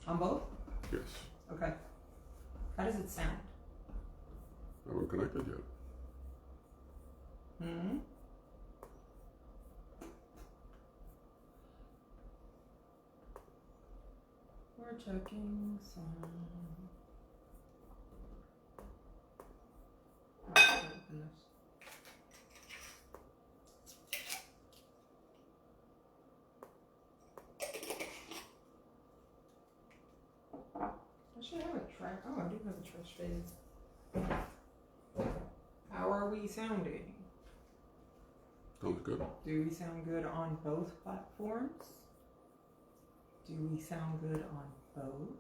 On both? Yes. Okay. How does it sound? I haven't connected yet. Hmm? We're checking sound. Oh, goodness. I should have a track. Oh, I do have a trash bag. How are we sounding? Sounds good. Do we sound good on both platforms? Do we sound good on both?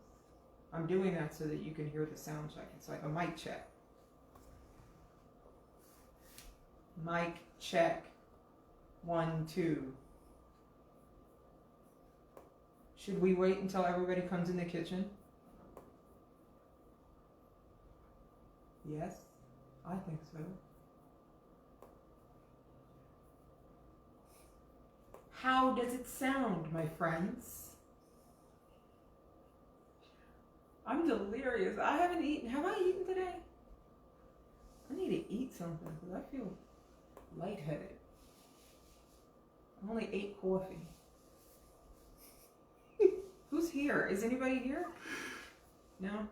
I'm doing that so that you can hear the sound check. It's like a mic check. Mic check. 1, 2. Should we wait until everybody comes in the kitchen? Yes, I think so. How does it sound, my friends? I'm delirious. I haven't eaten. Have I eaten today? I need to eat something because I feel lightheaded. I only ate coffee. Who's here? Is anybody here? No?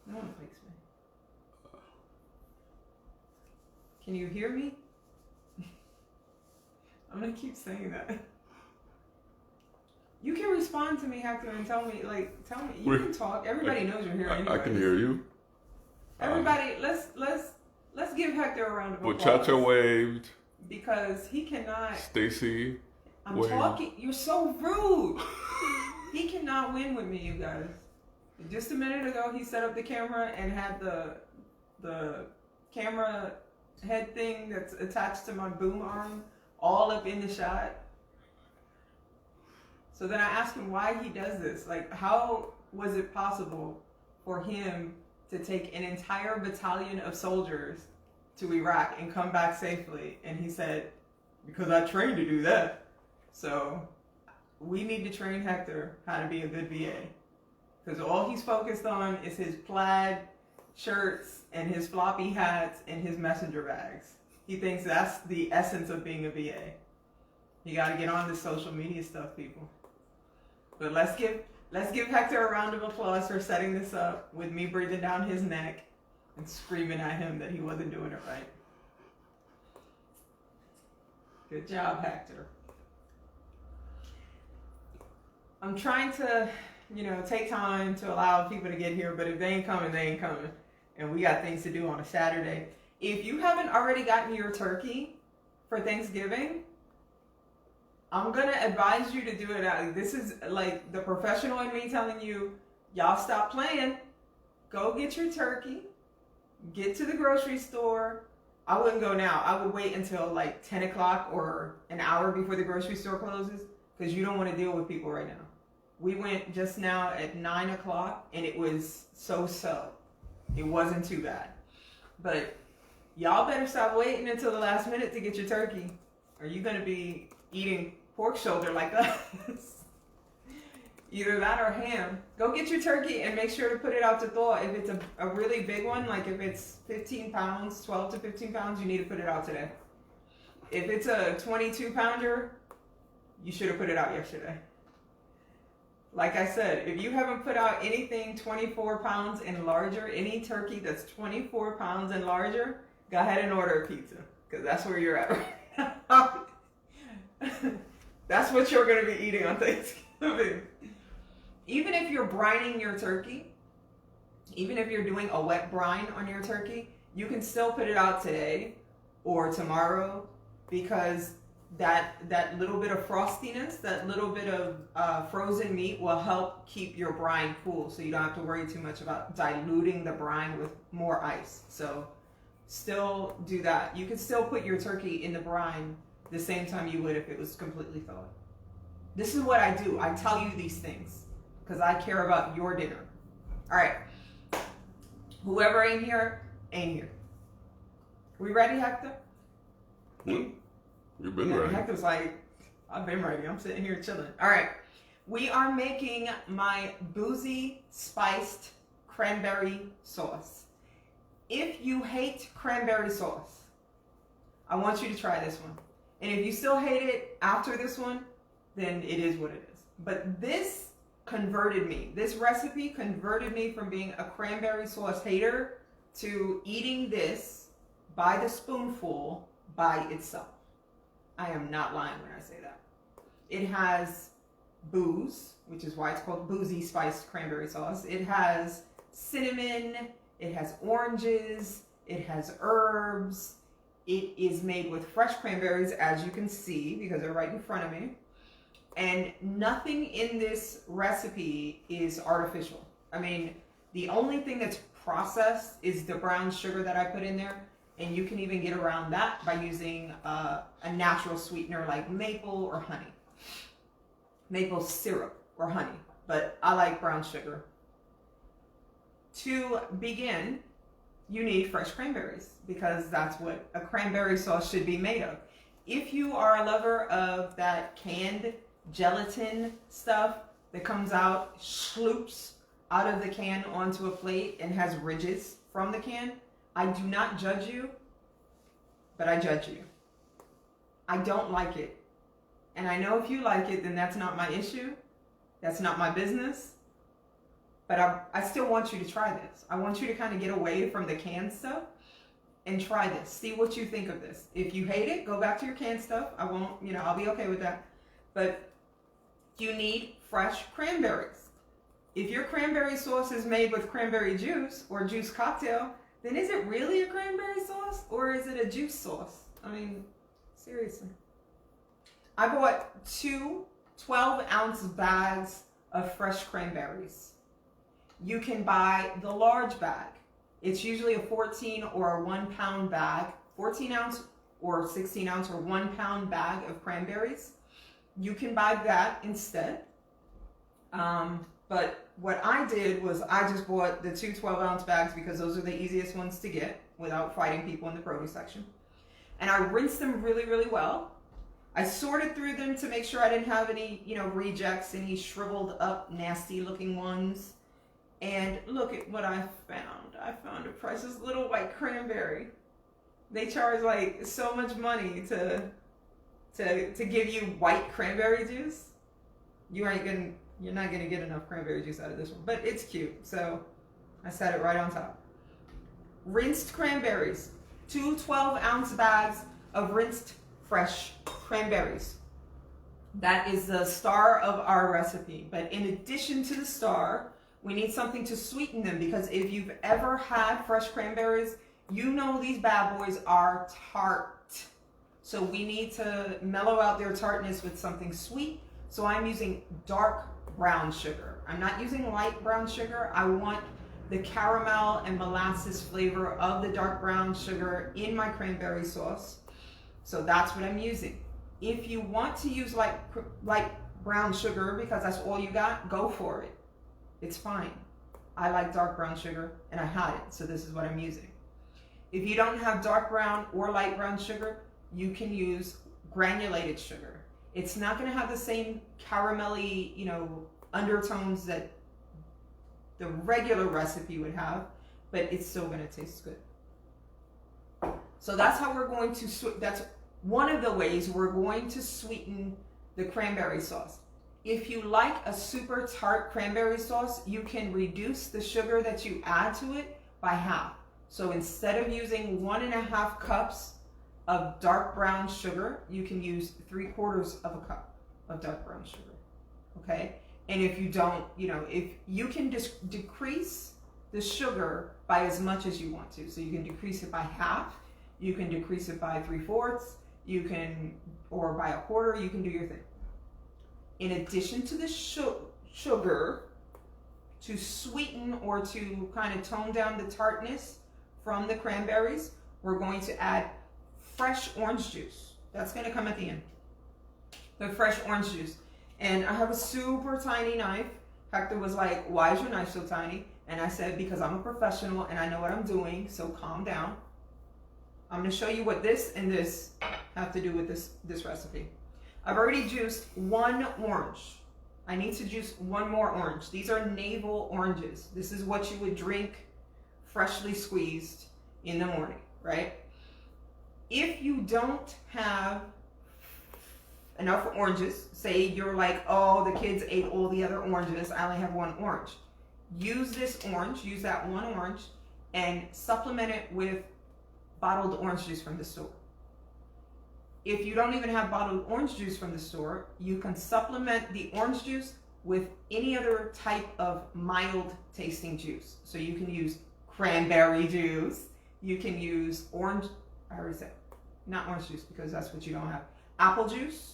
No one likes me. Can you hear me? I'm gonna keep saying that. You can respond to me, Hector, and tell me. You can talk. Everybody knows you're here anyway. I can hear you. Everybody, let's give Hector a round of applause. Muchacha waved. Because he cannot. Stacy. I'm waved. talking. You're so rude. He cannot win with me, you guys. Just a minute ago, he set up the camera and had the camera head thing that's attached to my boom arm all up in the shot. So then I asked him why he does this. Like, how was it possible for him to take an entire battalion of soldiers to Iraq and come back safely? And he said, because I trained to do that. So we need to train Hector how to be a good VA. Because all he's focused on is his plaid shirts and his floppy hats and his messenger bags. He thinks that's the essence of being a VA. You got to get on this social media stuff, people. But let's give Hector a round of applause for setting this up with me breathing down his neck and screaming at him that he wasn't doing it right. Good job, Hector. I'm trying to, take time to allow people to get here, but if they ain't coming, they ain't coming. And we got things to do on a Saturday. If you haven't already gotten your turkey for Thanksgiving, I'm going to advise you to do it. This is like the professional in me telling you, y'all stop playing. Go get your turkey. Get to the grocery store. I wouldn't go now. I would wait until like 10 o'clock or an hour before the grocery store closes because you don't want to deal with people right now. We went just now at 9 o'clock and it was so-so. It wasn't too bad. But y'all better stop waiting until the last minute to get your turkey. Or you're going to be eating pork shoulder like us. Either that or ham. Go get your turkey and make sure to put it out to thaw. If it's a really big one, like if it's 15 pounds, 12 to 15 pounds, you need to put it out today. If it's a 22 pounder, you should have put it out yesterday. Like I said, if you haven't put out anything 24 pounds and larger, any turkey that's 24 pounds and larger, go ahead and order a pizza. Because that's where you're at right now. That's what you're going to be eating on Thanksgiving. Even if you're brining your turkey, even if you're doing a wet brine on your turkey, you can still put it out today or tomorrow because that little bit of frostiness, that little bit of frozen meat will help keep your brine cool so you don't have to worry too much about diluting the brine with more ice. So still do that. You can still put your turkey in the brine the same time you would if it was completely thawed. This is what I do. I tell you these things because I care about your dinner. All right. Whoever ain't here, ain't here. We ready, Hector? You've been ready. Hector's like, I've been ready. I'm sitting here chilling. All right. We are making my Boozy spiced cranberry sauce. If you hate cranberry sauce, I want you to try this one. And if you still hate it after this one, then it is what it is. But this converted me. This recipe converted me from being a cranberry sauce hater to eating this by the spoonful by itself. I am not lying when I say that. It has booze, which is why it's called Boozy spiced cranberry sauce. It has cinnamon, it has oranges, it has herbs. It is made with fresh cranberries, as you can see, because they're right in front of me. And nothing in this recipe is artificial. I mean, the only thing that's processed is the brown sugar that I put in there. And you can even get around that by using a natural sweetener like maple or honey. Maple syrup or honey, but I like brown sugar. To begin, you need fresh cranberries because that's what a cranberry sauce should be made of. If you are a lover of that canned gelatin stuff that comes out, sloops out of the can onto a plate and has ridges from the can, I do not judge you, but I judge you. I don't like it. And I know if you like it, then that's not my issue. That's not my business. But I still want you to try this. I want you to kind of get away from the canned stuff and try this. See what you think of this. If you hate it, go back to your canned stuff. I won't, I'll be okay with that. But you need fresh cranberries. If your cranberry sauce is made with cranberry juice or juice cocktail, then is it really a cranberry sauce or is it a juice sauce? I mean, seriously. I bought 2 12-ounce bags of fresh cranberries. You can buy the large bag. It's usually a 14 or a 1 pound bag, 14 ounce or 16 ounce or 1 pound bag of cranberries. You can buy that instead. But what I did was I just bought the 2 12-ounce bags because those are the easiest ones to get without fighting people in the produce section. And I rinsed them really, really well. I sorted through them to make sure I didn't have any, rejects, any shriveled up, nasty looking ones. And look at what I found. I found a precious little white cranberry. They charge like so much money to give you white cranberry juice. You're not gonna get enough cranberry juice out of this one, but it's cute. So I set it right on top. Rinsed cranberries, 2 12-ounce bags of rinsed fresh cranberries. That is the star of our recipe. But in addition to the star, we need something to sweeten them, because if you've ever had fresh cranberries, you know these bad boys are tart. So we need to mellow out their tartness with something sweet. So I'm using dark brown sugar. I'm not using light brown sugar. I want the caramel and molasses flavor of the dark brown sugar in my cranberry sauce. So that's what I'm using. If you want to use light brown sugar because that's all you got, go for it. It's fine. I like dark brown sugar and I had it, so this is what I'm using. If you don't have dark brown or light brown sugar, you can use granulated sugar. It's not going to have the same caramelly, undertones that the regular recipe would have, but it's still going to taste good. So that's how we're going to, that's one of the ways we're going to sweeten the cranberry sauce. If you like a super tart cranberry sauce, you can reduce the sugar that you add to it by half. So instead of using 1.5 cups of dark brown sugar, you can use 3/4 of a cup of dark brown sugar. Okay? And if you don't, if you can decrease the sugar by as much as you want to. So you can decrease it by half, you can decrease it by 3/4, you can, or by 1/4, you can do your thing. In addition to the sugar, to sweeten or to kind of tone down the tartness from the cranberries, we're going to add fresh orange juice. That's going to come at the end. The fresh orange juice. And I have a super tiny knife. Hector was like, "Why is your knife so tiny?" And I said, "Because I'm a professional and I know what I'm doing, so calm down." I'm going to show you what this and this have to do with this recipe. I've already juiced 1 orange. I need to juice one more orange. These are navel oranges. This is what you would drink freshly squeezed in the morning, right? If you don't have enough oranges, say you're like, oh, the kids ate all the other oranges, I only have one orange. Use this orange, use that one orange, and supplement it with bottled orange juice from the store. If you don't even have bottled orange juice from the store, you can supplement the orange juice with any other type of mild tasting juice. So you can use cranberry juice, you can use orange, I already said, not orange juice because that's what you don't have. Apple juice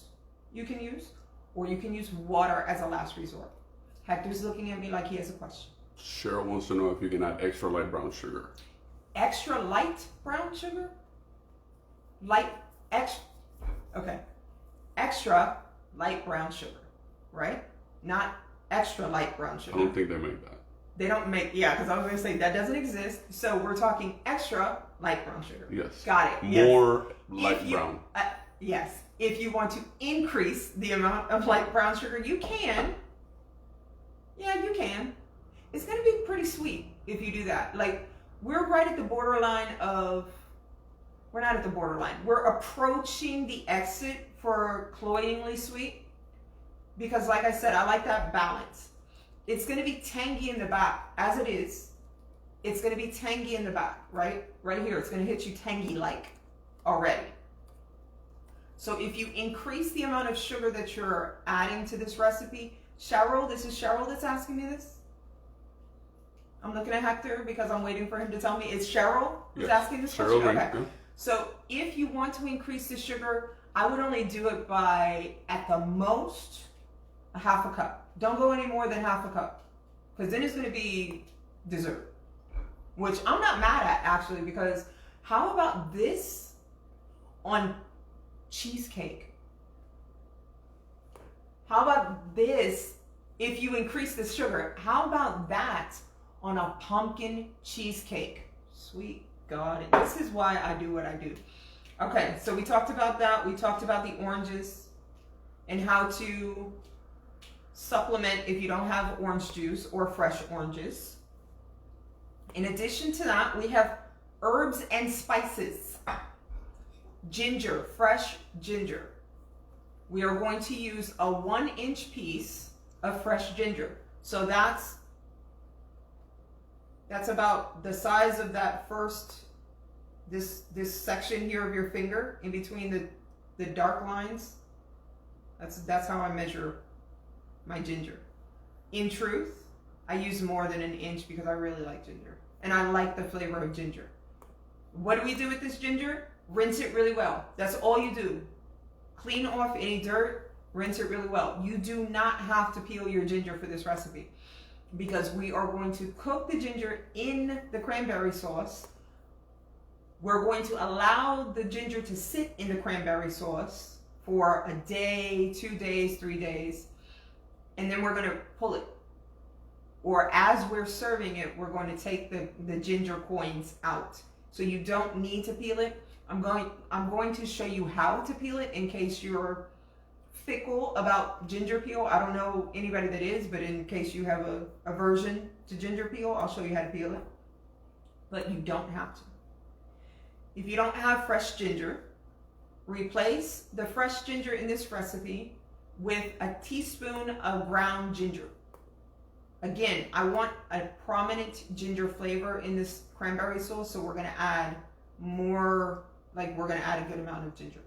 you can use, or you can use water as a last resort. Hector's looking at me like he has a question. Cheryl wants to know if you can add extra light brown sugar. Extra light brown sugar? Okay. Extra light brown sugar, right? Not extra light brown sugar. I don't think they make that. They don't make, yeah, because I was going to say that doesn't exist. So we're talking extra light brown sugar. Yes. Got it. Yes. More light brown. Yes. If you want to increase the amount of light brown sugar, you can. Yeah, you can. It's going to be pretty sweet if you do that. Like, we're right at the borderline of, we're not at the borderline. We're approaching the exit for cloyingly sweet because, like I said, I like that balance. It's going to be tangy in the back as it is. It's going to be tangy in the back, right? Right here. It's going to hit you tangy-like already. So if you increase the amount of sugar that you're adding to this recipe, Cheryl, this is Cheryl that's asking me this. I'm looking at Hector because I'm waiting for him to tell me. It's Cheryl who's asking this question? Cheryl, okay. Yeah. So if you want to increase the sugar, I would only do it by, at the most, a half a cup. Don't go any more than half a cup because then it's going to be dessert, which I'm not mad at actually, because how about this on cheesecake? How about this if you increase the sugar? How about that on a pumpkin cheesecake? Sweet God. And this is why I do what I do. Okay, so we talked about that. We talked about the oranges and how to supplement if you don't have orange juice or fresh oranges. In addition to that, we have herbs and spices. Ginger, fresh ginger. We are going to use a 1-inch piece of fresh ginger. So that's about the size of that first, this section here of your finger in between the dark lines. That's how I measure my ginger. In truth, I use more than 1 inch because I really like ginger. And I like the flavor of ginger. What do we do with this ginger? Rinse it really well. That's all you do. Clean off any dirt, rinse it really well. You do not have to peel your ginger for this recipe because we are going to cook the ginger in the cranberry sauce. We're going to allow the ginger to sit in the cranberry sauce for a day, 2 days, 3 days, and then we're going to pull it. Or as we're serving it, we're going to take the ginger coins out. So you don't need to peel it. I'm going to show you how to peel it in case you're fickle about ginger peel. I don't know anybody that is, but in case you have a aversion to ginger peel, I'll show you how to peel it. But you don't have to. If you don't have fresh ginger, replace the fresh ginger in this recipe with a teaspoon of ground ginger. Again, I want a prominent ginger flavor in this cranberry sauce, so we're going to add more, we're going to add a good amount of ginger.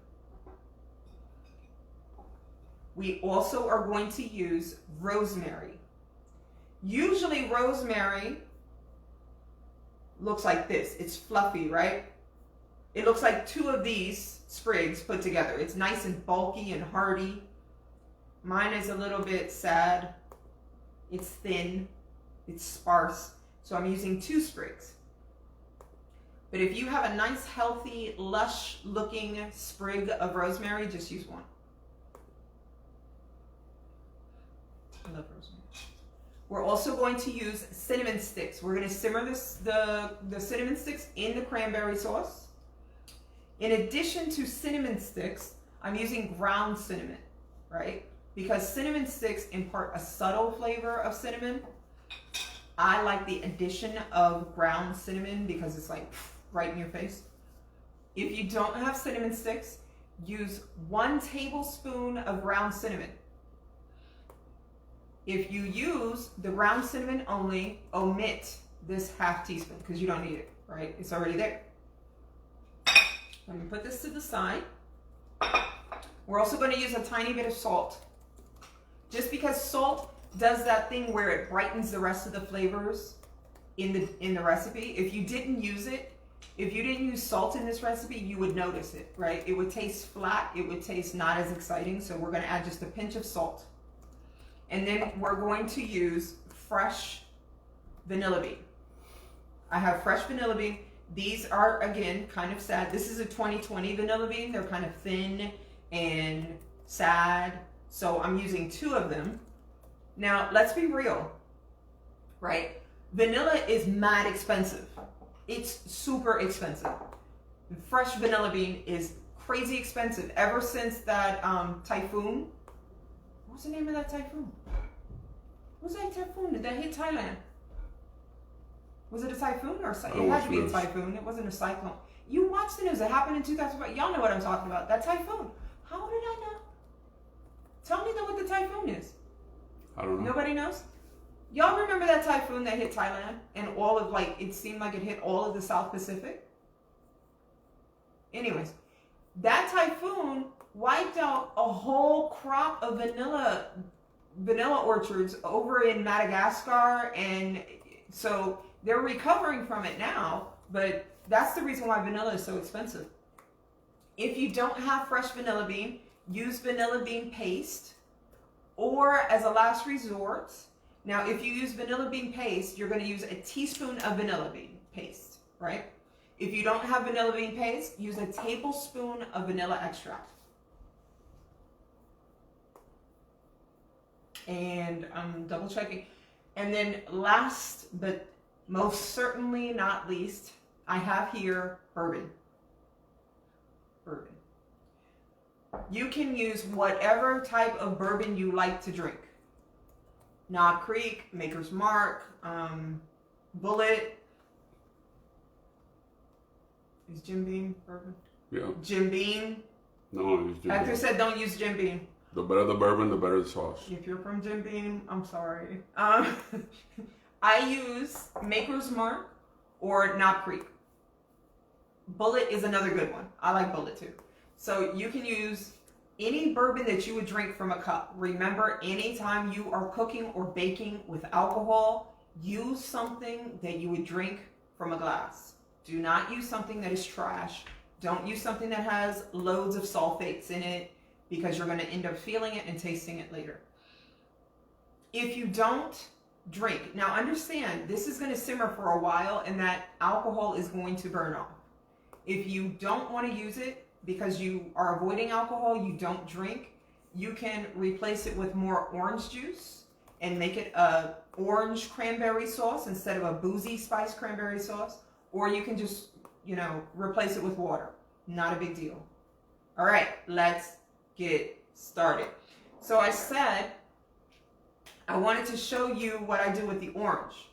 We also are going to use rosemary. Usually rosemary looks like this. It's fluffy, right? It looks like 2 of these sprigs put together. It's nice and bulky and hearty. Mine is a little bit sad. It's thin. It's sparse. So I'm using 2 sprigs. But if you have a nice, healthy, lush-looking sprig of rosemary, just use 1. I love rosemary. We're also going to use cinnamon sticks. We're going to simmer the cinnamon sticks in the cranberry sauce. In addition to cinnamon sticks, I'm using ground cinnamon, right? because cinnamon sticks impart a subtle flavor of cinnamon. I like the addition of ground cinnamon because it's like right in your face. If you don't have cinnamon sticks, use 1 tablespoon of ground cinnamon. If you use the ground cinnamon only, omit this ½ teaspoon because you don't need it, right? It's already there. Let me put this to the side. We're also going to use a tiny bit of salt. Just because salt does that thing where it brightens the rest of the flavors in the recipe. If you didn't use it, if you didn't use salt in this recipe, you would notice it, right? It would taste flat. It would taste not as exciting. So we're going to add just a pinch of salt. And then we're going to use fresh vanilla bean. I have fresh vanilla bean. These are, again, kind of sad. This is a 2020 vanilla bean. They're kind of thin and sad. So I'm using 2 of them. Now, let's be real, right? Vanilla is mad expensive. It's super expensive. Fresh vanilla bean is crazy expensive. Ever since that typhoon. What's the name of that typhoon? What was that typhoon that hit Thailand? Was it a typhoon or it had to be a typhoon? It wasn't a cyclone. You watch the news. It happened in 2005. Y'all know what I'm talking about. That typhoon. How did I know? Tell me what the typhoon is. I don't know. Nobody knows? Y'all remember that typhoon that hit Thailand and all of it seemed like it hit all of the South Pacific? Anyways, that typhoon wiped out a whole crop of vanilla orchards over in Madagascar, and so they're recovering from it now, but that's the reason why vanilla is so expensive. If you don't have fresh vanilla bean, use vanilla bean paste, or as a last resort, now if you use vanilla bean paste, you're going to use a teaspoon of vanilla bean paste, right? If you don't have vanilla bean paste, use a tablespoon of vanilla extract. And I'm double checking. And then last but most certainly not least, I have here bourbon. Bourbon. You can use whatever type of bourbon you like to drink. Knob Creek, Maker's Mark, Bullet. Is Jim Beam bourbon? Yeah. Jim Beam. No, use Jim Hector Beam. said don't use Jim Beam. The better the bourbon, the better the sauce. If you're from Jim Beam, I'm sorry. I use Maker's Mark or Knob Creek. Bullet is another good one. I like Bullet too. So you can use any bourbon that you would drink from a cup. Remember, anytime you are cooking or baking with alcohol, use something that you would drink from a glass. Do not use something that is trash. Don't use something that has loads of sulfates in it, because you're going to end up feeling it and tasting it later. If you don't drink, now understand, this is going to simmer for a while and that alcohol is going to burn off. If you don't want to use it because you are avoiding alcohol, you don't drink, you can replace it with more orange juice and make it a orange cranberry sauce instead of a boozy spice cranberry sauce, or you can just, replace it with water. Not a big deal. All right, let's get started. So I said I wanted to show you what I do with the orange.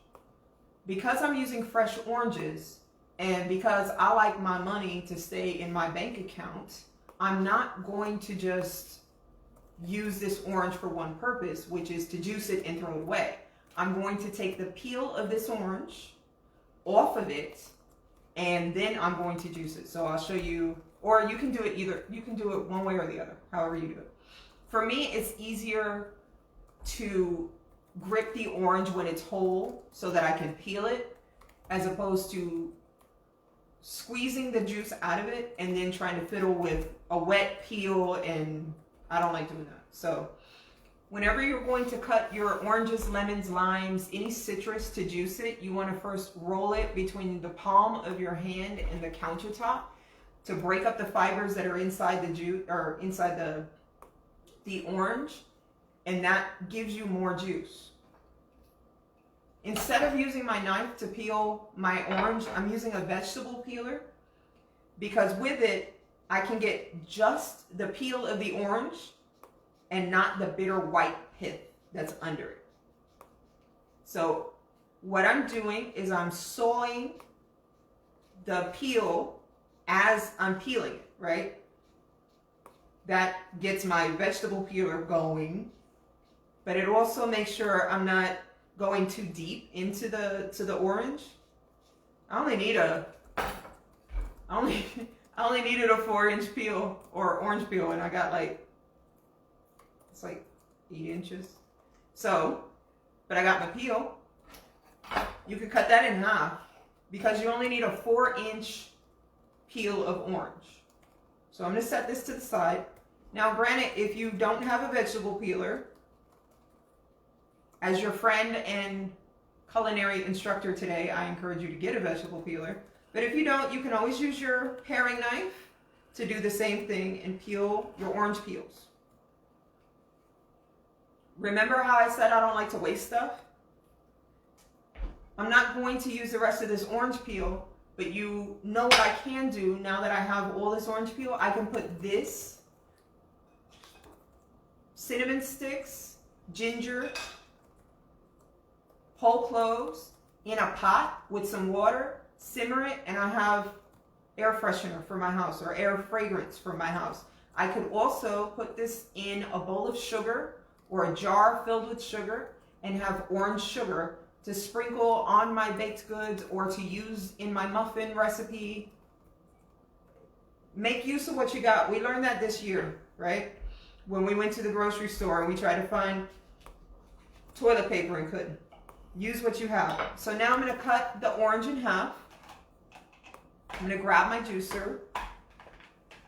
Because I'm using fresh oranges and because I like my money to stay in my bank account, I'm not going to just use this orange for one purpose, which is to juice it and throw it away. I'm going to take the peel of this orange off of it, and then I'm going to juice it. So I'll show you, or you can do it you can do it one way or the other, however you do it. For me, it's easier to grip the orange when it's whole so that I can peel it, as opposed to squeezing the juice out of it and then trying to fiddle with a wet peel, and I don't like doing that. So whenever you're going to cut your oranges, lemons, limes, any citrus to juice it, you want to first roll it between the palm of your hand and the countertop to break up the fibers that are inside the juice, or inside the orange, and that gives you more juice. Instead of using my knife to peel my orange, I'm using a vegetable peeler, because with it, I can get just the peel of the orange and not the bitter white pith that's under it. So what I'm doing is I'm sawing the peel as I'm peeling it, right? That gets my vegetable peeler going, but it also makes sure I'm not going too deep into the orange. I only needed a 4-inch peel or orange peel, and I got it's like 8 inches. So, but I got my peel. You could cut that in half because you only need a 4-inch peel of orange. So I'm going to set this to the side. Now, granted, if you don't have a vegetable peeler, as your friend and culinary instructor today, I encourage you to get a vegetable peeler. But if you don't, you can always use your paring knife to do the same thing and peel your orange peels. Remember how I said I don't like to waste stuff? I'm not going to use the rest of this orange peel, but you know what I can do now that I have all this orange peel? I can put this, cinnamon sticks, ginger, whole cloves in a pot with some water, simmer it, and I have air freshener for my house or air fragrance for my house. I could also put this in a bowl of sugar or a jar filled with sugar and have orange sugar to sprinkle on my baked goods or to use in my muffin recipe. Make use of what you got. We learned that this year, right? When we went to the grocery store and we tried to find toilet paper and couldn't. Use what you have. So now I'm going to cut the orange in half. I'm going to grab my juicer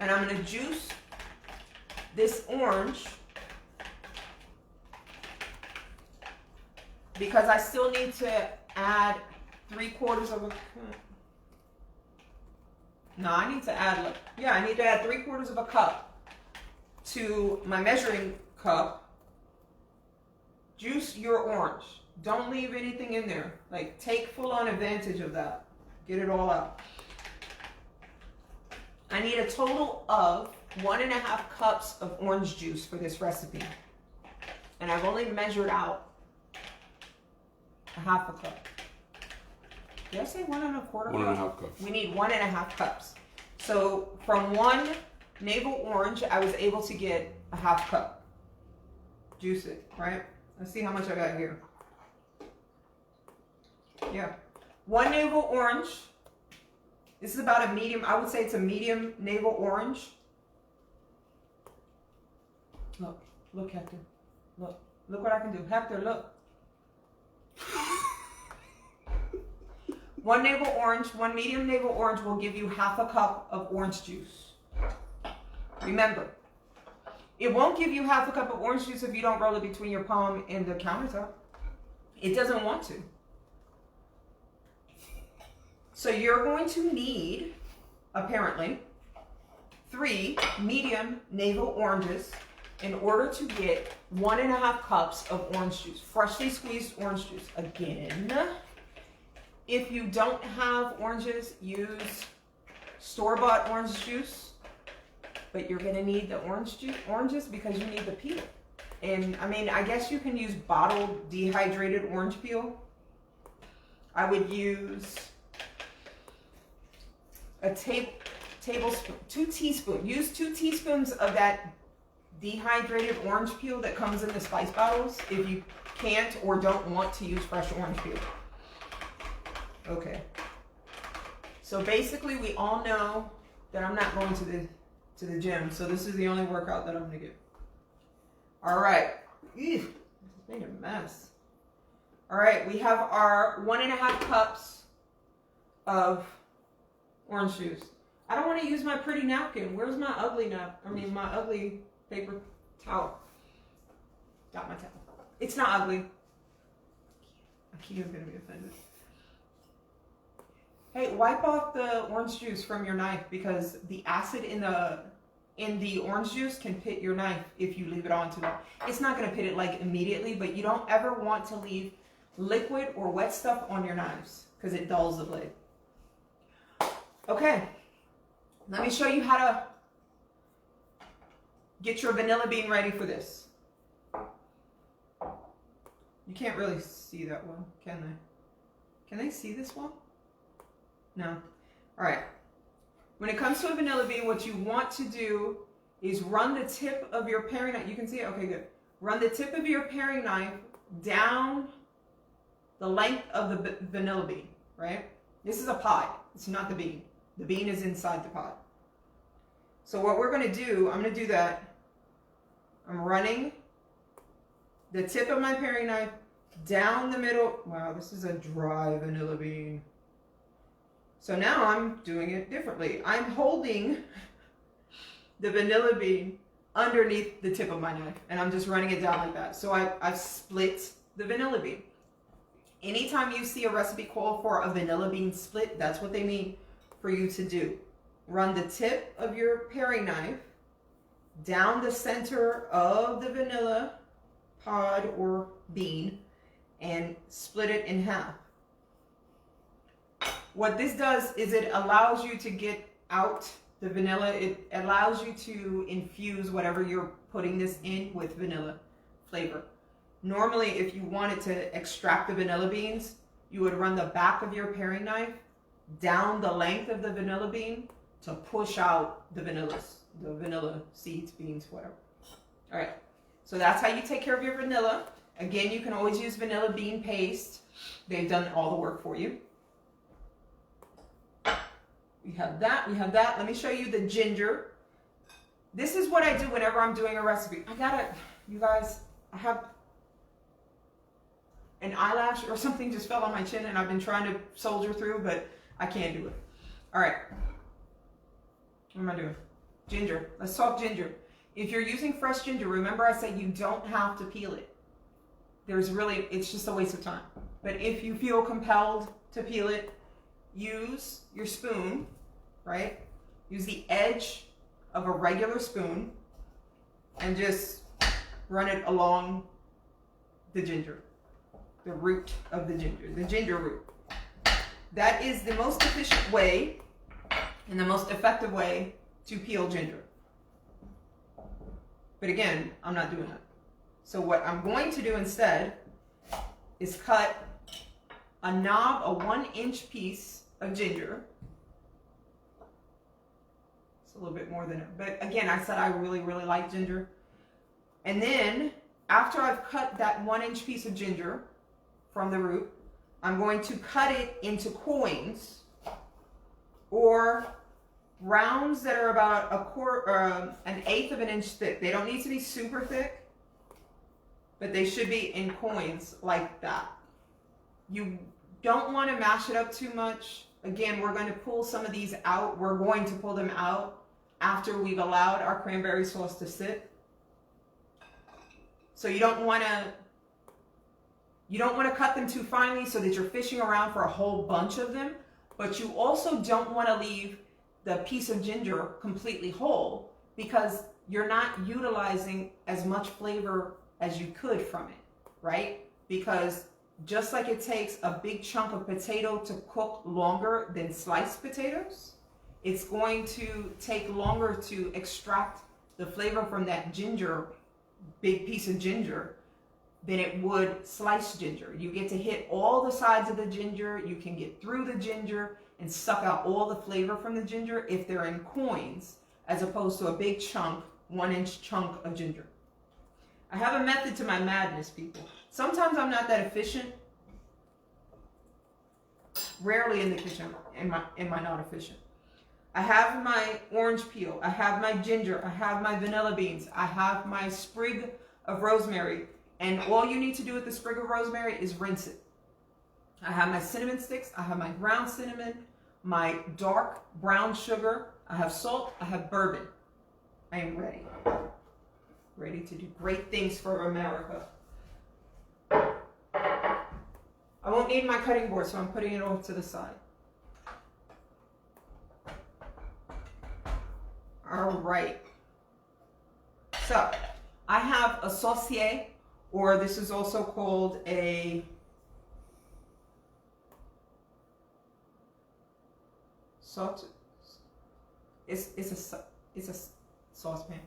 and I'm going to juice this orange because I still need to add 3/4 of a, no, I need to add, I need to add 3/4 of a cup to my measuring cup. Juice your orange. Don't leave anything in there. Like, take full on advantage of that. Get it all out. I need a total of 1.5 cups of orange juice for this recipe. And I've only measured out 1/2 cup. Did I say 1.25 cups? 1.5 cups. We need 1.5 cups. So from one navel orange, I was able to get 1/2 cup. Juice it, right? Let's see how much I got here. Yeah. One navel orange. This is about a medium, I would say it's a medium navel orange. Look, Hector. Look what I can do. Hector, look. One navel orange, one medium navel orange will give you 1/2 cup of orange juice. Remember, it won't give you 1/2 cup of orange juice if you don't roll it between your palm and the countertop. It doesn't want to. So you're going to need, apparently, 3 medium navel oranges in order to get 1.5 cups of orange juice, freshly squeezed orange juice. Again, if you don't have oranges, use store-bought orange juice, but you're gonna need the oranges because you need the peel. And I mean, I guess you can use bottled dehydrated orange peel. I would use a tablespoon, 2 teaspoons. Use 2 teaspoons of that dehydrated orange peel that comes in the spice bottles if you can't or don't want to use fresh orange peel. Okay. So basically, we all know that I'm not going to the gym, so this is the only workout that I'm gonna get. All right. Ew, this made a mess. All right, we have our 1.5 cups of orange juice. I don't want to use my pretty napkin. Where's my ugly my ugly paper towel. Got my towel. It's not ugly. I keep gonna be offended. Hey, wipe off the orange juice from your knife because the acid in the orange juice can pit your knife if you leave it on too long. It's not gonna pit it like immediately, but you don't ever want to leave liquid or wet stuff on your knives because it dulls the blade. Okay, let me show you how to get your vanilla bean ready for this. You can't really see that well, can they? Can they see this well? No. All right. When it comes to a vanilla bean, what you want to do is run the tip of your paring knife. You can see it? Okay, good. Run the tip of your paring knife down the length of the vanilla bean, right? This is a pod. It's not the bean. The bean is inside the pod. So what we're going to do, I'm going to do that. I'm running the tip of my paring knife down the middle. Wow, this is a dry vanilla bean. So now I'm doing it differently. I'm holding the vanilla bean underneath the tip of my knife, and I'm just running it down like that. So I've split the vanilla bean. Anytime you see a recipe call for a vanilla bean split, that's what they mean for you to do. Run the tip of your paring knife down the center of the vanilla pod or bean and split it in half. What this does is it allows you to get out the vanilla. It allows you to infuse whatever you're putting this in with vanilla flavor. Normally, if you wanted to extract the vanilla beans, you would run the back of your paring knife down the length of the vanilla bean to push out the vanilla seeds, beans, whatever. All right, so that's how you take care of your vanilla. Again, you can always use vanilla bean paste. They've done all the work for you. We have that, Let me show you the ginger. This is what I do whenever I'm doing a recipe. You guys, I have an eyelash or something just fell on my chin and I've been trying to soldier through, but I can't do it. All right. What am I doing? Ginger. Let's talk ginger. If you're using fresh ginger, remember I said you don't have to peel it. It's just a waste of time. But if you feel compelled to peel it, use your spoon, right? Use the edge of a regular spoon and just run it along the ginger, the root of the ginger root. That is the most efficient way and the most effective way to peel ginger. But again, I'm not doing that. So what I'm going to do instead is cut a 1-inch piece of ginger. It's a little bit more than it, but again, I said I really, really like ginger. And then after I've cut that 1-inch piece of ginger from the root, I'm going to cut it into coins or rounds that are about an eighth of an inch thick. They don't need to be super thick, but they should be in coins like that. You don't want to mash it up too much. Again, we're going to pull some of these out. We're going to pull them out after we've allowed our cranberry sauce to sit. So you don't want to cut them too finely so that you're fishing around for a whole bunch of them, but you also don't want to leave the piece of ginger completely whole because you're not utilizing as much flavor as you could from it, right? Because just like it takes a big chunk of potato to cook longer than sliced potatoes, it's going to take longer to extract the flavor from that ginger, big piece of ginger, than it would sliced ginger. You get to hit all the sides of the ginger, you can get through the ginger and suck out all the flavor from the ginger if they're in coins, as opposed to a big chunk, 1-inch chunk of ginger. I have a method to my madness, people. Sometimes I'm not that efficient. Rarely in the kitchen am I not efficient. I have my orange peel. I have my ginger. I have my vanilla beans. I have my sprig of rosemary. And all you need to do with the sprig of rosemary is rinse it. I have my cinnamon sticks. I have my ground cinnamon, my dark brown sugar. I have salt. I have bourbon. I am ready. Ready to do great things for America. I won't need my cutting board, so I'm putting it off to the side. All right. So I have a saucier, or this is also called a sauce. It's a saucepan.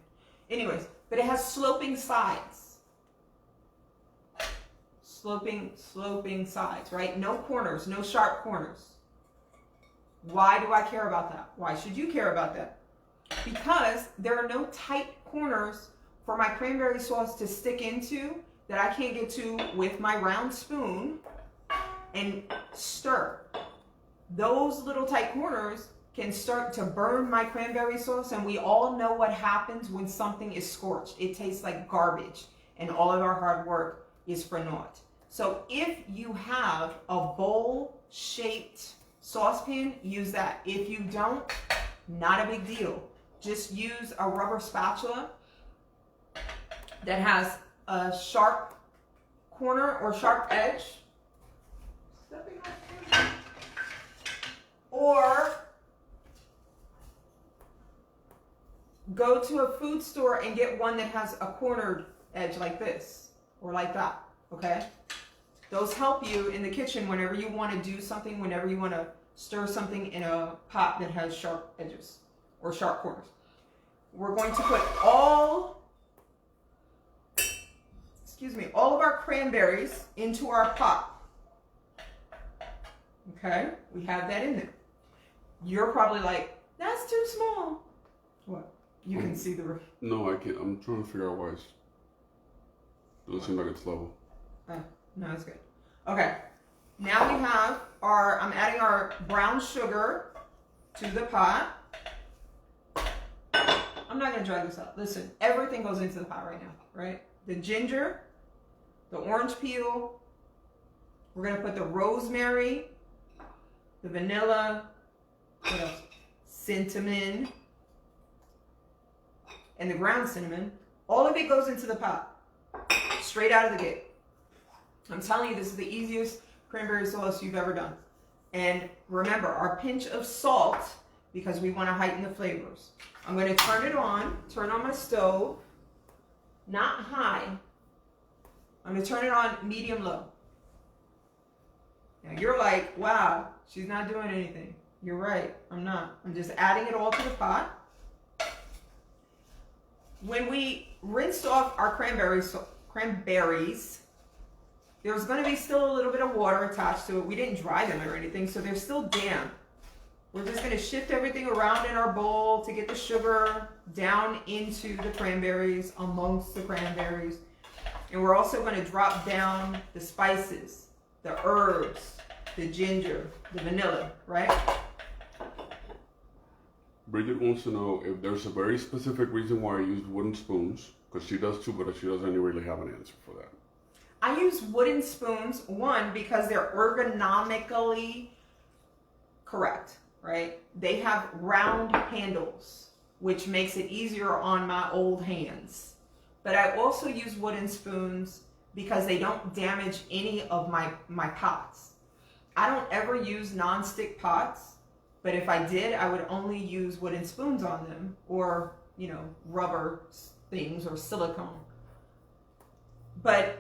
Anyways, but it has sloping sides. sloping sides, right? No corners, no sharp corners. Why do I care about that? Why should you care about that? Because there are no tight corners for my cranberry sauce to stick into that I can't get to with my round spoon and stir. Those little tight corners can start to burn my cranberry sauce, and we all know what happens when something is scorched. It tastes like garbage, and all of our hard work is for naught. So if you have a bowl-shaped saucepan, use that. If you don't, not a big deal. Just use a rubber spatula that has a sharp corner or sharp edge. Or go to a food store and get one that has a cornered edge like this or like that, okay? Those help you in the kitchen whenever you want to do something, whenever you want to stir something in a pot that has sharp edges or sharp corners. We're going to put all of our cranberries into our pot. Okay, we have that in there. You're probably like, that's too small. What? You can see the roof. No, I can't. I'm trying to figure out why it doesn't seem like it's level. Oh, no, it's good. Okay, now we have I'm adding our brown sugar to the pot. I'm not going to drag this out. Listen, everything goes into the pot right now, right? The ginger, the orange peel, we're going to put the rosemary, the vanilla, what else? Cinnamon, and the ground cinnamon. All of it goes into the pot, straight out of the gate. I'm telling you, this is the easiest cranberry sauce you've ever done. And remember, our pinch of salt, because we want to heighten the flavors. I'm going to turn on my stove, not high. I'm going to turn it on medium-low. Now you're like, wow, she's not doing anything. You're right, I'm not. I'm just adding it all to the pot. When we rinsed off our cranberries, there's going to be still a little bit of water attached to it. We didn't dry them or anything, so they're still damp. We're just going to shift everything around in our bowl to get the sugar down into the cranberries, amongst the cranberries. And we're also going to drop down the spices, the herbs, the ginger, the vanilla, right? Bridget wants to know if there's a very specific reason why I used wooden spoons, because she does too, but she doesn't really have an answer for that. I use wooden spoons, one, because they're ergonomically correct, right? They have round handles, which makes it easier on my old hands. But I also use wooden spoons because they don't damage any of my pots. I don't ever use non-stick pots, but if I did, I would only use wooden spoons on them, or, rubber things or silicone. But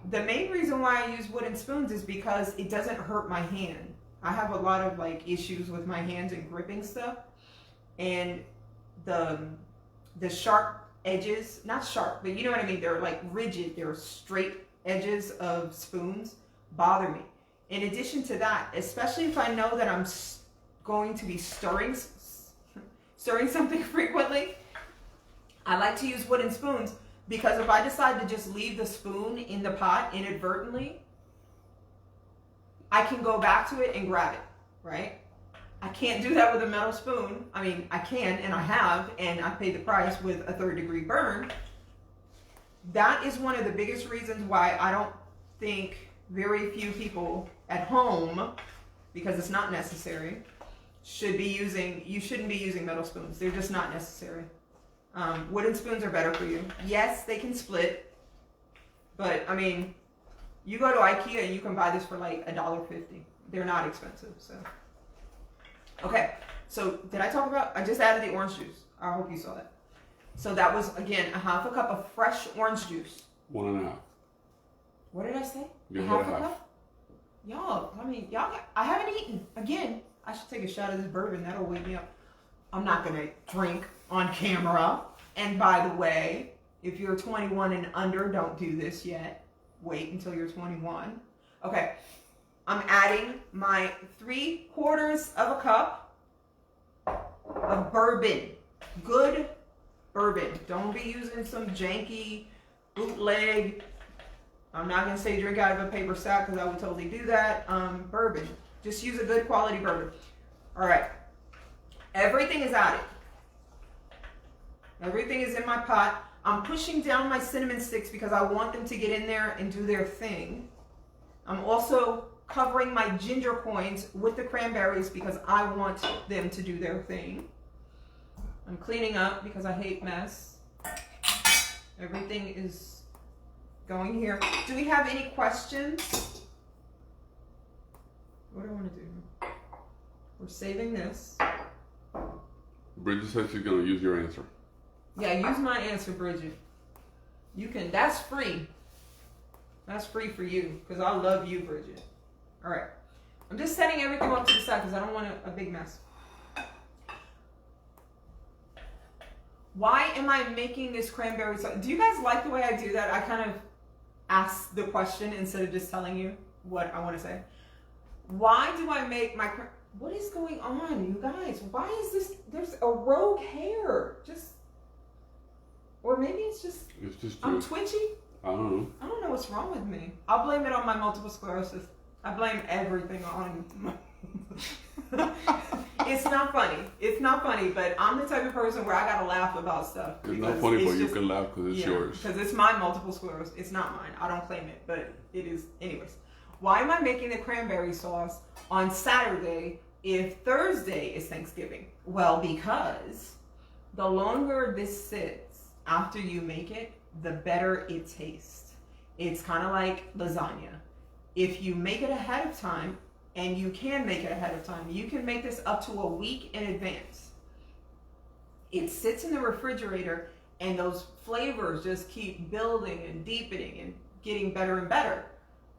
the main reason why I use wooden spoons is because it doesn't hurt my hand. I have a lot of issues with my hands and gripping stuff, and the sharp edges, not sharp, but you know what I mean, they're rigid, they're straight edges of spoons bother me. In addition to that, especially if I know that I'm going to be stirring something frequently, I like to use wooden spoons, because if I decide to just leave the spoon in the pot inadvertently, I can go back to it and grab it, right? I can't do that with a metal spoon. I mean, I can, and I have, and I paid the price with a 3rd-degree burn. That is one of the biggest reasons why I don't think very few people at home, because it's not necessary, you shouldn't be using metal spoons. They're just not necessary. Wooden spoons are better for you. Yes, they can split, but I mean, you go to IKEA and you can buy this for $1.50. They're not expensive, so. Okay, so did I talk about, I just added the orange juice. I hope you saw that. So that was, again, a half a cup of fresh orange juice. 1.5. What did I say? You half had a half. cup? I haven't eaten. Again, I should take a shot of this bourbon. That'll wake me up. I'm not going to drink on camera. And by the way, if you're 21 and under, don't do this yet. wait until you're 21. Okay, I'm adding my 3/4 of a cup of bourbon. Good bourbon. Don't be using some janky bootleg. I'm not going to say drink out of a paper sack because I would totally do that. Bourbon. Just use a good quality bourbon. All right. Everything is added. Everything is in my pot. I'm pushing down my cinnamon sticks because I want them to get in there and do their thing. I'm also covering my ginger coins with the cranberries because I want them to do their thing. I'm cleaning up because I hate mess. Everything is going here. Do we have any questions? What do I want to do? We're saving this. Bridget says she's going to use your answer. Yeah, use my answer, Bridget. You can, that's free. That's free for you because I love you, Bridget. All right. I'm just setting everything up to the side because I don't want a big mess. Why am I making this cranberry sauce? Do you guys like the way I do that? I kind of ask the question instead of just telling you what I want to say. Why do I make my... What is going on, you guys? Why is this... There's a rogue hair. Just... Or maybe it's just I'm twitchy. I don't know. I don't know what's wrong with me. I'll blame it on my multiple sclerosis. I blame everything on my... It's not funny. It's not funny, but I'm the type of person where I gotta laugh about stuff. It's not funny, but you can laugh because it's yours. Because it's my multiple sclerosis. It's not mine. I don't claim it, but it is. Anyways, why am I making the cranberry sauce on Saturday if Thursday is Thanksgiving? Well, because the longer this sits after you make it, the better it tastes. It's kind of like lasagna. If you make it ahead of time, and you can make it ahead of time, you can make this up to a week in advance. It sits in the refrigerator and those flavors just keep building and deepening and getting better and better.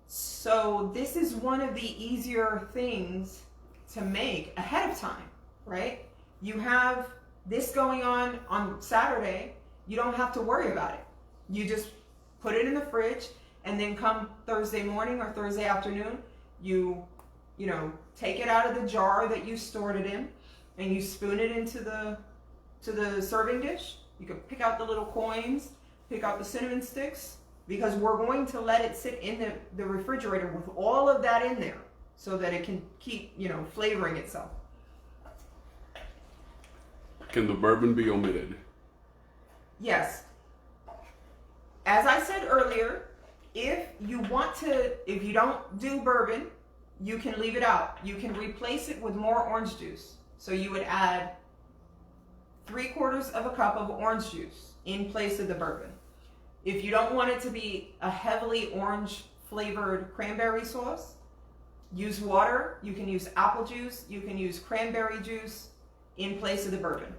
So this is one of the easier things to make ahead of time, right? You have this going on Saturday, you don't have to worry about it. You just put it in the fridge, and then come Thursday morning or Thursday afternoon, you take it out of the jar that you stored it in, and you spoon it into the serving dish. You can pick out the little coins, pick out the cinnamon sticks, because we're going to let it sit in the refrigerator with all of that in there so that it can keep, flavoring itself. Can the bourbon be omitted? Yes. As I said earlier, if you don't do bourbon, you can leave it out. You can replace it with more orange juice. So you would add 3/4 of a cup of orange juice in place of the bourbon. If you don't want it to be a heavily orange flavored cranberry sauce, use water. You can use apple juice. You can use cranberry juice in place of the bourbon.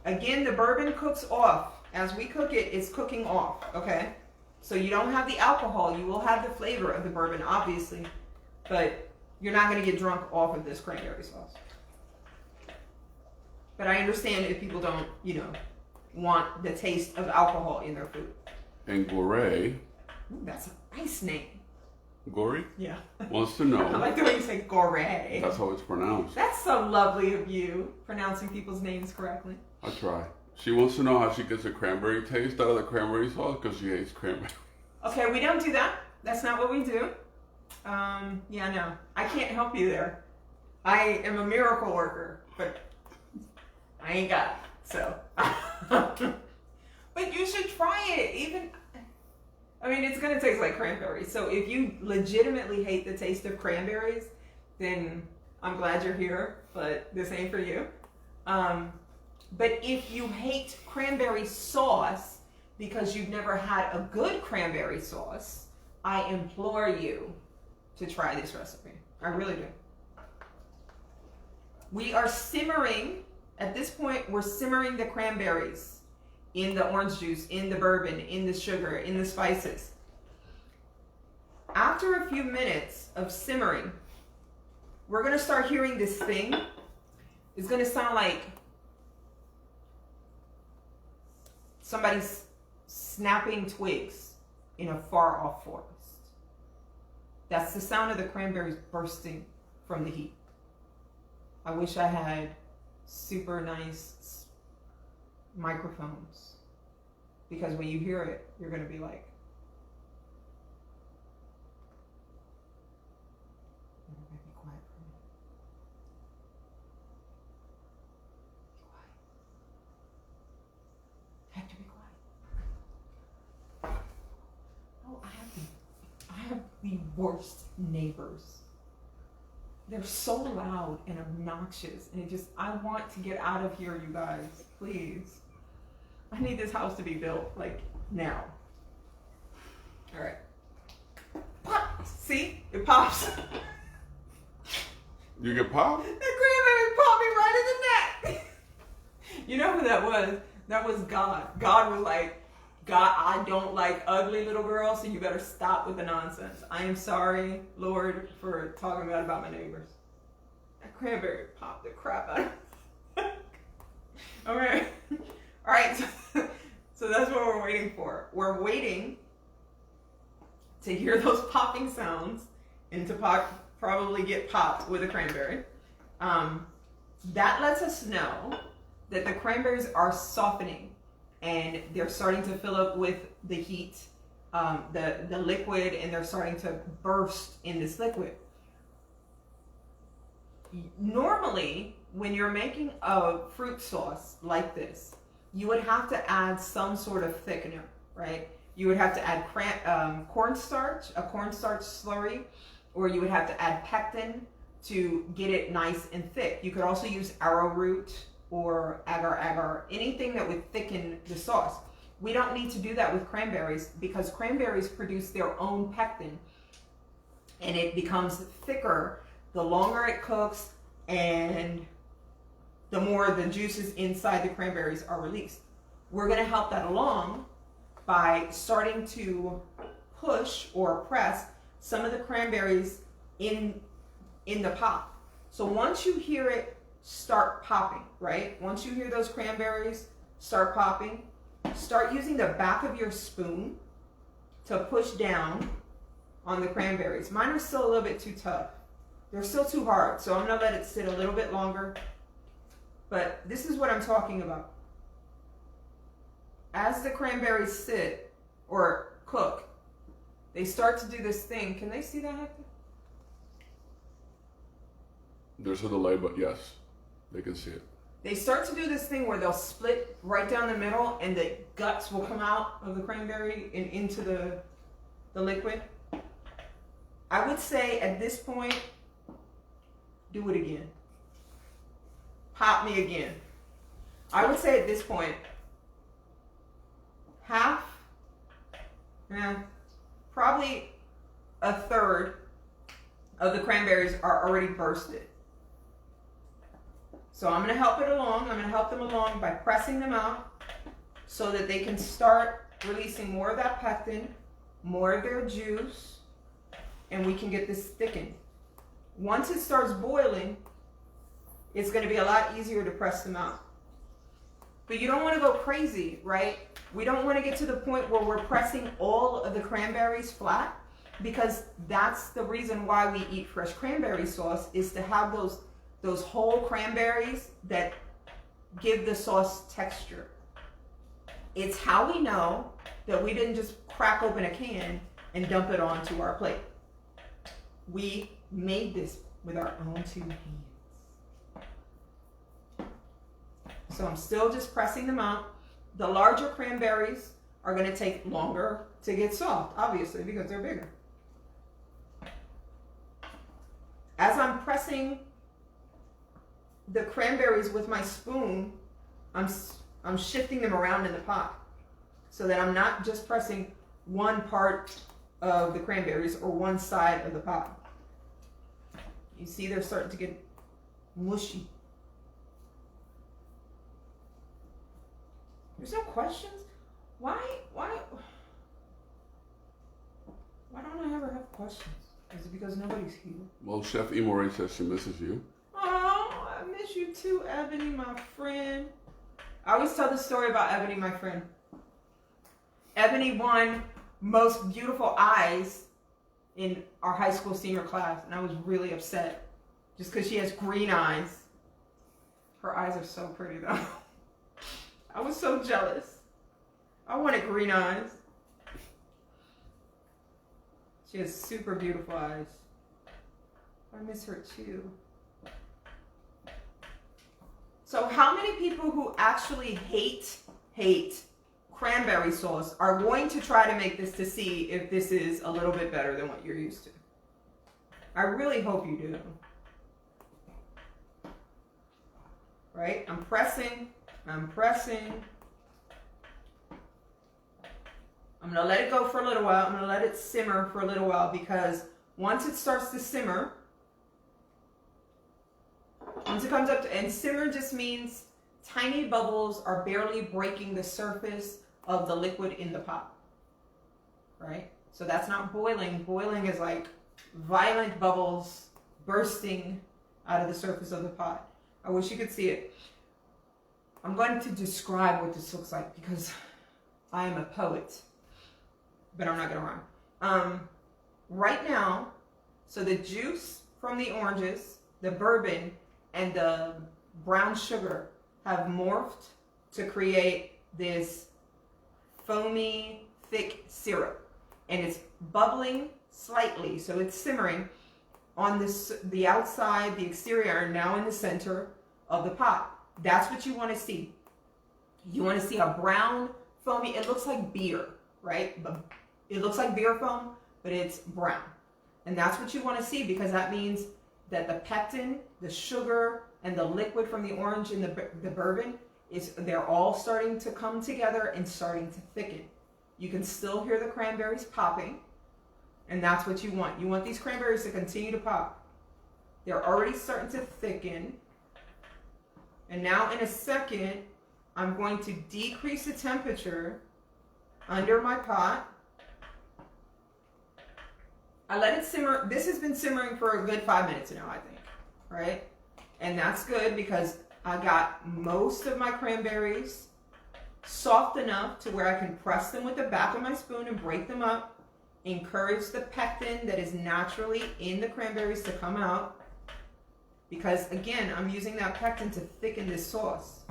Again, the bourbon cooks off. As we cook it, it's cooking off, okay? So you don't have the alcohol. You will have the flavor of the bourbon, obviously, but you're not going to get drunk off of this cranberry sauce. But I understand if people don't, want the taste of alcohol in their food. And Goree. Ooh, that's a nice name. Goree? Yeah. Wants to know. I like the way you say Goree. That's how it's pronounced. That's so lovely of you, pronouncing people's names correctly. I try. She wants to know how she gets a cranberry taste out of the cranberry sauce because she hates cranberry. Okay, we don't do that. That's not what we do. No. I can't help you there. I am a miracle worker, but I ain't got it. So. But you should try it. It's going to taste like cranberries. So if you legitimately hate the taste of cranberries, then I'm glad you're here, but this ain't for you. But if you hate cranberry sauce because you've never had a good cranberry sauce, I implore you to try this recipe. I really do. We are simmering. At this point, we're simmering the cranberries in the orange juice, in the bourbon, in the sugar, in the spices. After a few minutes of simmering, we're going to start hearing this thing. It's going to sound like somebody's snapping twigs in a far off forest. That's the sound of the cranberries bursting from the heat. I wish I had super nice microphones, because when you hear it, you're going to be like, everybody be quiet for a minute. Be quiet. Hector, be quiet. Oh, I have the worst neighbors. They're so loud and obnoxious, and I want to get out of here, you guys, please. I need this house to be built, like, now. All right. Pop! See? It pops. You get popped? The cranberry popped me right in the neck. You know who that was? That was God. God was like, God, I don't like ugly little girls, so you better stop with the nonsense. I am sorry, Lord, for talking bad about my neighbors. That cranberry popped the crap out of me. Okay. All right. So that's what we're waiting for. We're waiting to hear those popping sounds and to probably get popped with a cranberry. That lets us know that the cranberries are softening and they're starting to fill up with the heat, the liquid, and they're starting to burst in this liquid. Normally, when you're making a fruit sauce like this, you would have to add some sort of thickener, right? You would have to add cornstarch, a cornstarch slurry, or you would have to add pectin to get it nice and thick. You could also use arrowroot or agar-agar, anything that would thicken the sauce. We don't need to do that with cranberries because cranberries produce their own pectin, and it becomes thicker the longer it cooks and the more the juices inside the cranberries are released. We're going to help that along by starting to push or press some of the cranberries in the pot. So once you hear it start popping, right? Once you hear those cranberries start popping, start using the back of your spoon to push down on the cranberries. Mine are still a little bit too tough. They're still too hard, so I'm gonna let it sit a little bit longer. But this is what I'm talking about. As the cranberries sit or cook, they start to do this thing. Can they see that, Hector? There's a delay, but yes, they can see it. They start to do this thing where they'll split right down the middle and the guts will come out of the cranberry and into the liquid. I would say at this point, do it again. Pop me again. I would say at this point, half, probably a third of the cranberries are already bursted. So I'm going to help it along. I'm going to help them along by pressing them out so that they can start releasing more of that pectin, more of their juice, and we can get this thickened. Once it starts boiling, it's going to be a lot easier to press them out. But you don't want to go crazy, right? We don't want to get to the point where we're pressing all of the cranberries flat, because that's the reason why we eat fresh cranberry sauce, is to have those whole cranberries that give the sauce texture. It's how we know that we didn't just crack open a can and dump it onto our plate. We made this with our own two hands. So I'm still just pressing them out. The larger cranberries are going to take longer to get soft, obviously, because they're bigger. As I'm pressing the cranberries with my spoon, I'm shifting them around in the pot so that I'm not just pressing one part of the cranberries or one side of the pot. You see they're starting to get mushy. There's no questions? Why don't I ever have questions? Is it because nobody's here? Well, Chef Imore says she misses you. Oh, I miss you too, Ebony, my friend. I always tell the story about Ebony, my friend. Ebony won most beautiful eyes in our high school senior class, and I was really upset just because she has green eyes. Her eyes are so pretty though. I was so jealous. I wanted green eyes. She has super beautiful eyes. I miss her too. So how many people who actually hate cranberry sauce are going to try to make this to see if this is a little bit better than what you're used to? I really hope you do. Right? I'm pressing. I'm going to let it go for a little while. I'm going to let it simmer for a little while, because once it starts to simmer, once it comes up to, and simmer just means tiny bubbles are barely breaking the surface of the liquid in the pot, right? So that's not boiling. Boiling is like violent bubbles bursting out of the surface of the pot. I wish you could see it. I'm going to describe what this looks like because I am a poet, but I'm not going to rhyme. Right now, so the juice from the oranges, the bourbon, and the brown sugar have morphed to create this foamy, thick syrup. And it's bubbling slightly, so it's simmering on the outside, the exterior, and now in the center of the pot. That's what you want to see. You want to see a brown, foamy, it looks like beer, right? It looks like beer foam, but it's brown. And that's what you want to see, because that means that the pectin, the sugar, and the liquid from the orange and the bourbon, they're all starting to come together and starting to thicken. You can still hear the cranberries popping, and that's what you want. You want these cranberries to continue to pop. They're already starting to thicken. And now in a second, I'm going to decrease the temperature under my pot. I let it simmer. This has been simmering for a good 5 minutes now, I think, right? And that's good because I got most of my cranberries soft enough to where I can press them with the back of my spoon and break them up, encourage the pectin that is naturally in the cranberries to come out. Because again, I'm using that pectin to thicken this sauce.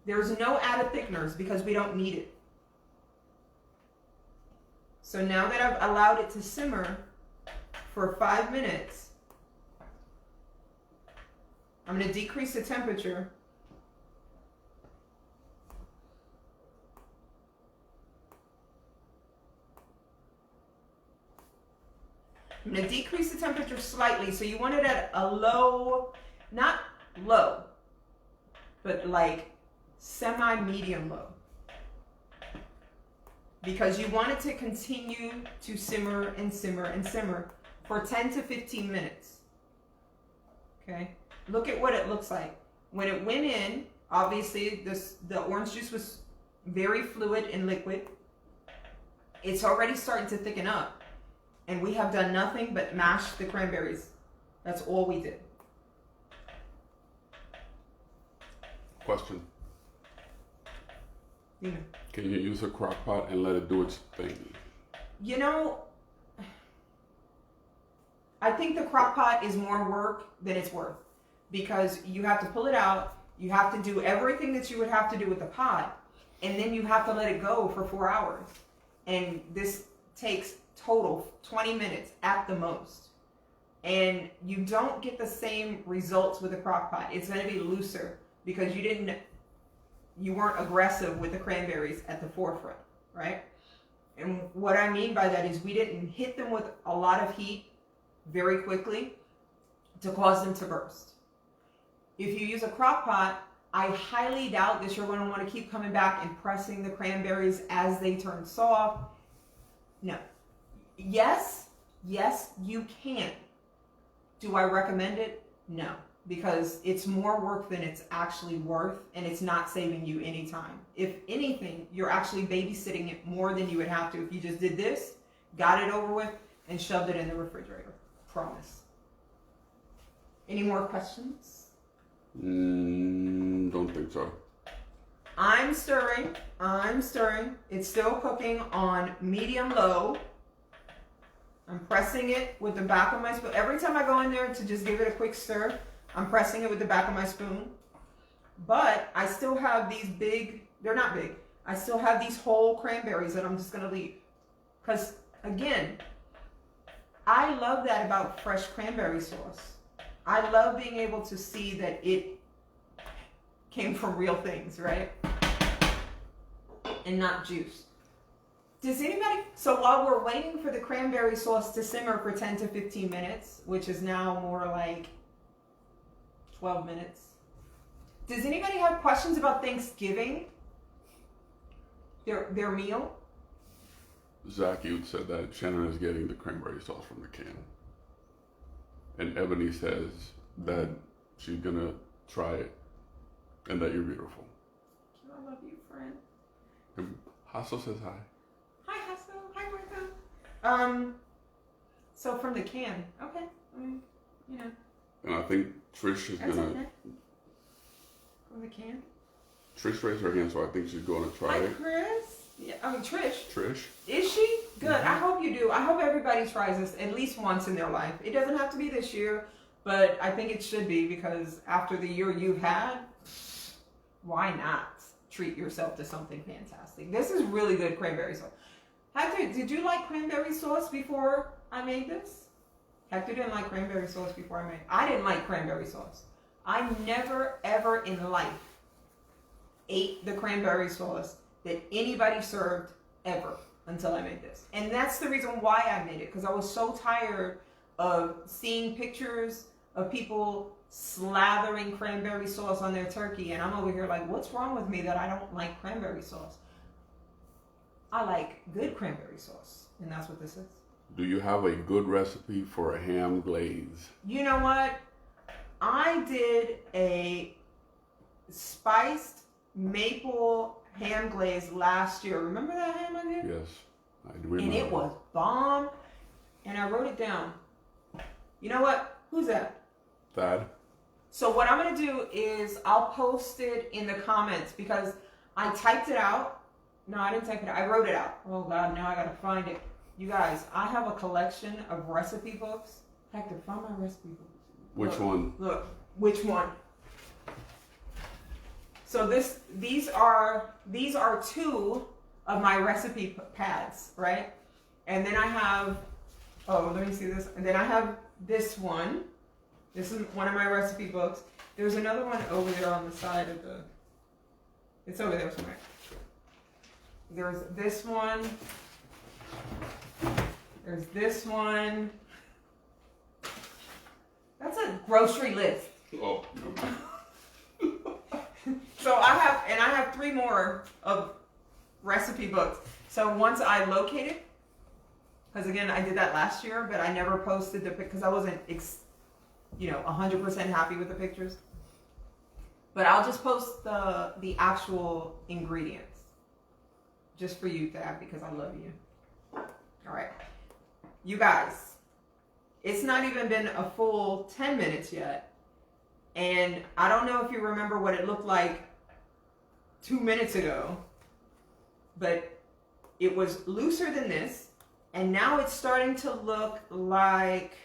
There's no added thickeners because we don't need it. So now that I've allowed it to simmer for 5 minutes, I'm going to decrease the temperature. I'm going to decrease the temperature slightly. So you want it at a low, not low, but like semi-medium low. Because you want it to continue to simmer and simmer and simmer for 10 to 15 minutes. Okay? Look at what it looks like. When it went in, obviously the orange juice was very fluid and liquid. It's already starting to thicken up. And we have done nothing but mash the cranberries. That's all we did. Question. Yeah. Can you use a crock pot and let it do its thing? You know, I think the crock pot is more work than it's worth, because you have to pull it out, you have to do everything that you would have to do with the pot, and then you have to let it go for 4 hours. And this takes total 20 minutes at the most. And you don't get the same results with a crock pot. It's going to be looser because you weren't aggressive with the cranberries at the forefront, right? And what I mean by that is we didn't hit them with a lot of heat very quickly to cause them to burst. If you use a crock pot, I highly doubt that you're going to want to keep coming back and pressing the cranberries as they turn soft. No. Yes, you can. Do I recommend it? No. Because it's more work than it's actually worth, and it's not saving you any time. If anything, you're actually babysitting it more than you would have to if you just did this, got it over with, and shoved it in the refrigerator. Promise. Any more questions? Don't think so. I'm stirring. It's still cooking on medium low. I'm pressing it with the back of my spoon. Every time I go in there to just give it a quick stir, I'm pressing it with the back of my spoon. But I still have these big, they're not big, I still have these whole cranberries that I'm just gonna leave. Because again, I love that about fresh cranberry sauce. I love being able to see that it came from real things, right? And not juice. Does anybody, so while we're waiting for the cranberry sauce to simmer for 10 to 15 minutes, which is now more like 12 minutes, does anybody have questions about Thanksgiving? Their meal? Zach, you said that Shannon is getting the cranberry sauce from the can. And Ebony says that she's gonna try it and that you're beautiful. I love you, friend. And Hassel says hi. Hi, Hassel. Hi, Martha. So from the can. Okay. I mean, you know. And I think Trish is That's gonna. okay. From the can. Trish raised her hand, so I think she's gonna try Hi, it. Chris. Yeah, I mean Trish. Trish. Is she? Good. Mm-hmm. I hope you do. I hope everybody tries this at least once in their life. It doesn't have to be this year, but I think it should be because after the year you've had, why not treat yourself to something fantastic? This is really good cranberry sauce. Hector, did you like cranberry sauce before I made this? Hector didn't like cranberry sauce before I made it. I didn't like cranberry sauce. I never, ever in life ate the cranberry sauce that anybody served ever until I made this. And that's the reason why I made it, because I was so tired of seeing pictures of people slathering cranberry sauce on their turkey, and I'm over here like, what's wrong with me that I don't like cranberry sauce? I like good cranberry sauce, and that's what this is. Do you have a good recipe for a ham glaze? You know what? I did a spiced maple ham glaze last year. Remember that ham I did? Yes, I do remember. And it was bomb. And I wrote it down. You know what? Who's that? Thad? So what I'm going to do is I'll post it in the comments because I typed it out. No, I didn't type it out. I wrote it out. Oh, God, now I got to find it. You guys, I have a collection of recipe books. Hector, find my recipe book. Which one? Look, which one? So these are two of my recipe pads, right? And then I have, oh, let me see this. And then I have this one. This is one of my recipe books. There's another one over there on the side of the, it's over there somewhere. There's this one. There's this one. That's a grocery list. Oh. So I have 3 more of recipe books. So once I locate it, because again, I did that last year, but I never posted the because I wasn't, 100% happy with the pictures. But I'll just post the actual ingredients just for you to have because I love you. All right, you guys, it's not even been a full 10 minutes yet. And I don't know if you remember what it looked like 2 minutes ago, but it was looser than this. And now it's starting to look like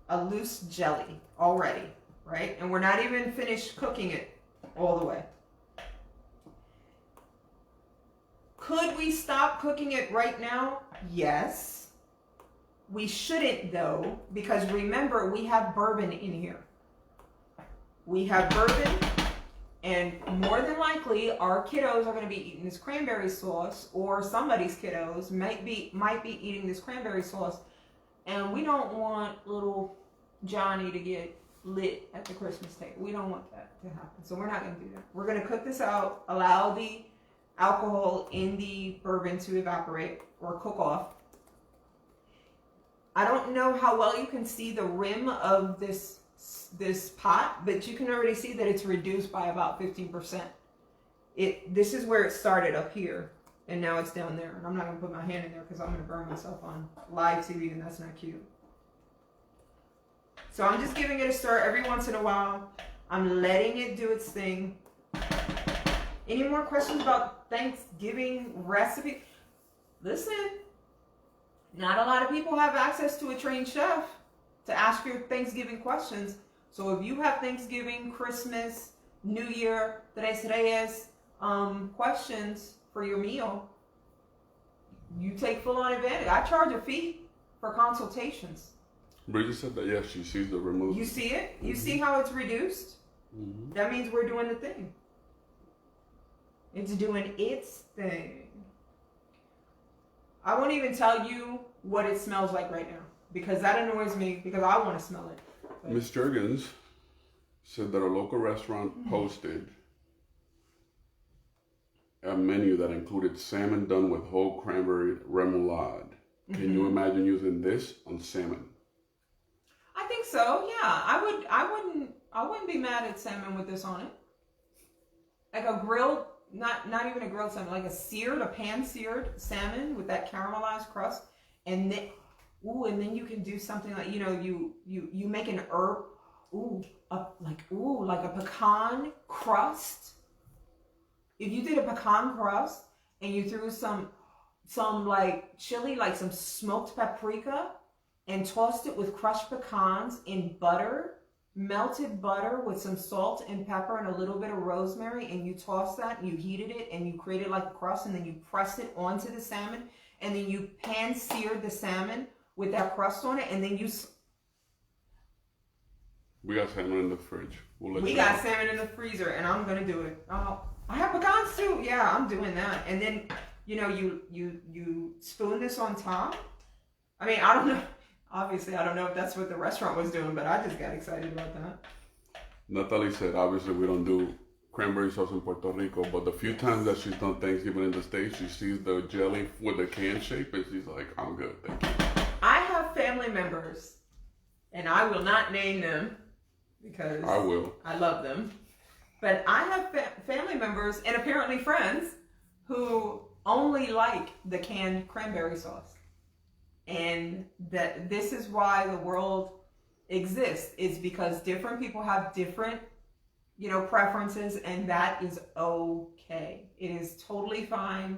a loose jelly already, right? And we're not even finished cooking it all the way. Could we stop cooking it right now? Yes. We shouldn't though, because remember, we have bourbon in here. We have bourbon, and more than likely, our kiddos are going to be eating this cranberry sauce, or somebody's kiddos might be eating this cranberry sauce, and we don't want little Johnny to get lit at the Christmas table. We don't want that to happen, so we're not going to do that. We're going to cook this out, allow the alcohol in the bourbon to evaporate or cook off. I don't know how well you can see the rim of this pot, but you can already see that it's reduced by about 15%. This is where it started up here, and now it's down there. And I'm not going to put my hand in there because I'm going to burn myself on live TV, and that's not cute. So I'm just giving it a stir every once in a while. I'm letting it do its thing. Any more questions about Thanksgiving recipe? Listen, Not a lot of people have access to a trained chef to ask your Thanksgiving questions. So if you have Thanksgiving, Christmas, New Year, Tres Reyes questions for your meal, you take full on advantage. I charge a fee for consultations. Bridget said that, yes, she sees the removed. You see it? You see how it's reduced? That means we're doing the thing. It's doing its thing. I won't even tell you what it smells like right now because that annoys me because I want to smell it. Miss Jurgens said that a local restaurant posted a menu that included salmon done with whole cranberry remoulade. Can you imagine using this on salmon? I think so. Yeah, I wouldn't be mad at salmon with this on it. Like a grilled, not even a grilled salmon, like a pan-seared salmon with that caramelized crust, and then you can do something like you make an herb, like a pecan crust. If you did a pecan crust and you threw some like chili, like some smoked paprika, and tossed it with crushed pecans in butter, melted butter with some salt and pepper and a little bit of rosemary, and you toss that, and you heated it, and you created like a crust, and then you pressed it onto the salmon, and then you pan-seared the salmon with that crust on it, and then We got salmon in the fridge. We got salmon in the freezer, and I'm gonna do it. Oh, I have pecans too. Yeah, I'm doing that. And then you spoon this on top. I mean, I don't know. Obviously, I don't know if that's what the restaurant was doing, but I just got excited about that. Natalie said, obviously, we don't do cranberry sauce in Puerto Rico, but the few times that she's done Thanksgiving in the States, she sees the jelly with the can shape, and she's like, I'm good, thank you. I have family members, and I will not name them because I will. I love them. But I have family members, and apparently friends, who only like the canned cranberry sauce. And that this is why the world exists, is because different people have different, preferences, and that is okay. It is totally fine.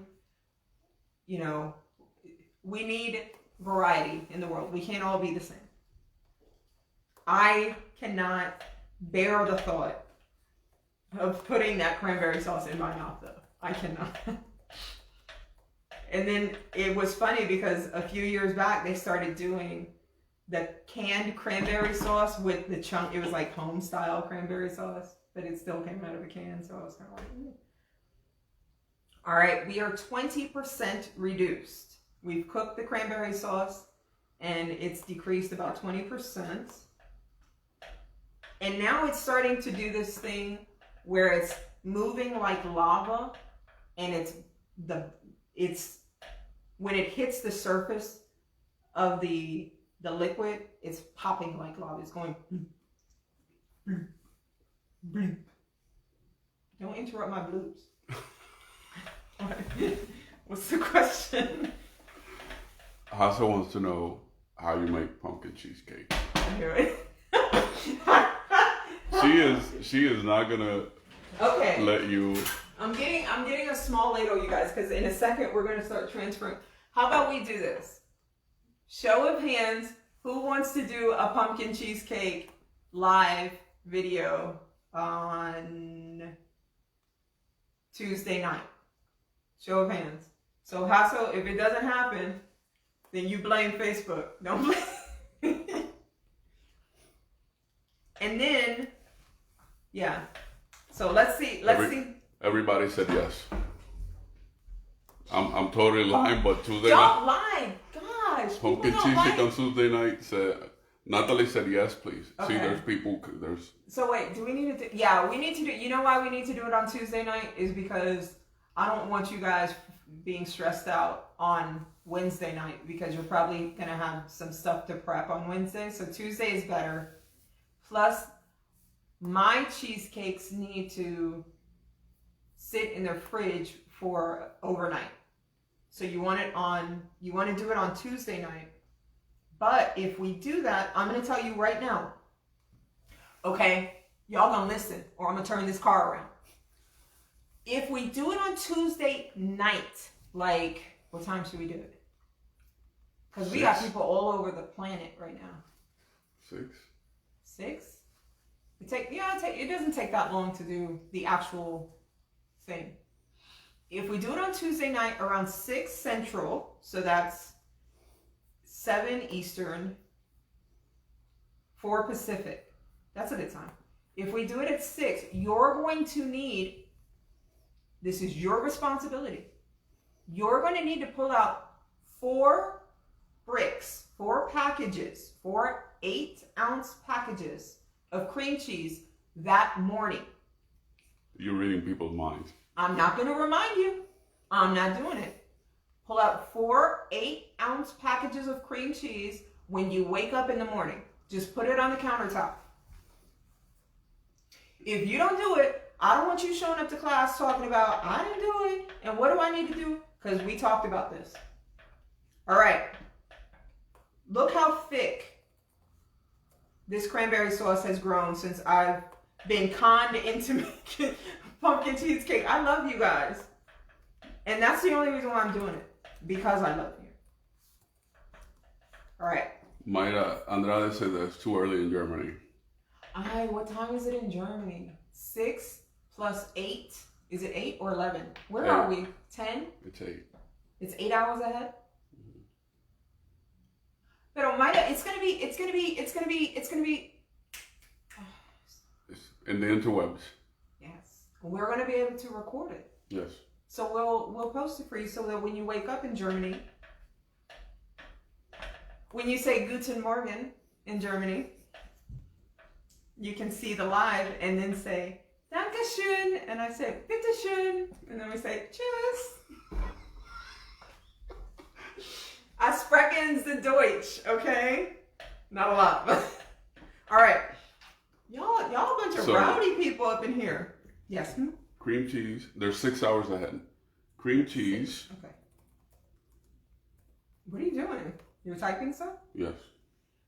We need variety in the world. We can't all be the same. I cannot bear the thought of putting that cranberry sauce in my mouth, though. I cannot. And then it was funny because a few years back, they started doing the canned cranberry sauce with the chunk. It was like home style cranberry sauce, but it still came out of a can. So I was kind of like, All right, we are 20% reduced. We've cooked the cranberry sauce and it's decreased about 20%. And now it's starting to do this thing where it's moving like lava, and it's when it hits the surface of the liquid, it's popping like lava. It's going bloop, bloop. Don't interrupt my bloops. What's the question? Hasa wants to know how you make pumpkin cheesecake. I hear it. She is not gonna let you. I'm getting a small ladle, you guys, because in a second we're gonna start transferring. How about we do this? Show of hands, who wants to do a pumpkin cheesecake live video on Tuesday night? Show of hands. So Hassel, if it doesn't happen, then you blame Facebook. Don't blame. And then, yeah. So let's see. Everybody said yes. I'm totally lying, but Tuesday don't lie. Gosh. Pumpkin cheesecake on Tuesday night said. Natalie said yes, please. Okay. See, there's people. So wait, do we need to do? Yeah, we need to do. You know why we need to do it on Tuesday night is because I don't want you guys being stressed out on Wednesday night because you're probably gonna have some stuff to prep on Wednesday. So Tuesday is better. Plus, my cheesecakes need to sit in the fridge for overnight. So you want to do it on Tuesday night. But if we do that, I'm going to tell you right now. Okay, y'all gonna listen or I'm gonna turn this car around. If we do it on Tuesday night, like, what time should we do it? Because we got people all over the planet right now. 6? 6? It doesn't take that long to do the actual thing. If we do it on Tuesday night around 6 Central, so that's 7 Eastern, 4 Pacific. That's a good time. If we do it at 6, you're going to need, this is your responsibility. You're going to need to pull out 4 bricks, 4 packages, 4 8-ounce packages of cream cheese that morning. You're reading people's minds. I'm not going to remind you. I'm not doing it. Pull out 4 8-ounce packages of cream cheese when you wake up in the morning. Just put it on the countertop. If you don't do it, I don't want you showing up to class talking about, I didn't do it, and what do I need to do? Because we talked about this. All right. Look how thick this cranberry sauce has grown since I've been conned into making pumpkin cheesecake. I love you guys. And that's the only reason why I'm doing it. Because I love you. All right. Mayra Andrade said that it's too early in Germany. What time is it in Germany? 6 plus 8. Is it 8 or 11? Where 8. are we? 10? It's 8. It's 8 hours ahead? But Mayra, it's gonna be. It's in the interwebs. Yes. We're gonna be able to record it. Yes. So we'll post it for you so that when you wake up in Germany, when you say Guten Morgen in Germany, you can see the live and then say Dankeschön, and I say Bitteschön, and then we say Tschüss. I sprechen the Deutsch, okay? Not a lot, but all right. Y'all a bunch of rowdy people up in here. Yes. Cream cheese. They're 6 hours ahead. Cream cheese. Okay. What are you doing? You're typing stuff? Yes.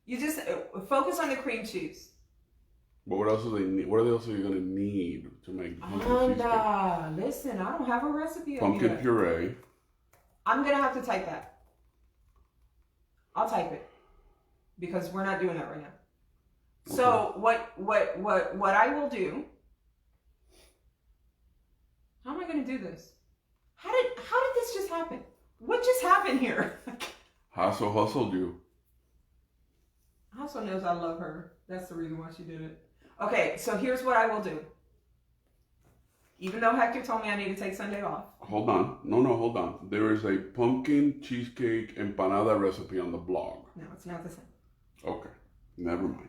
You just focus on the cream cheese. But what else do they need? What else are you gonna need to make pumpkin cheesecake? Listen, I don't have a recipe. Pumpkin puree. I'm gonna have to type that. I'll type it because we're not doing that right now. Okay. So what I will do? How am I gonna do this? How did this just happen? What just happened here? Hassel hustled you. Hassel knows I love her. That's the reason why she did it. Okay, so here's what I will do. Even though Hector told me I need to take Sunday off. Hold on. No, hold on. There is a pumpkin cheesecake empanada recipe on the blog. No, it's not the same. Okay. Never mind.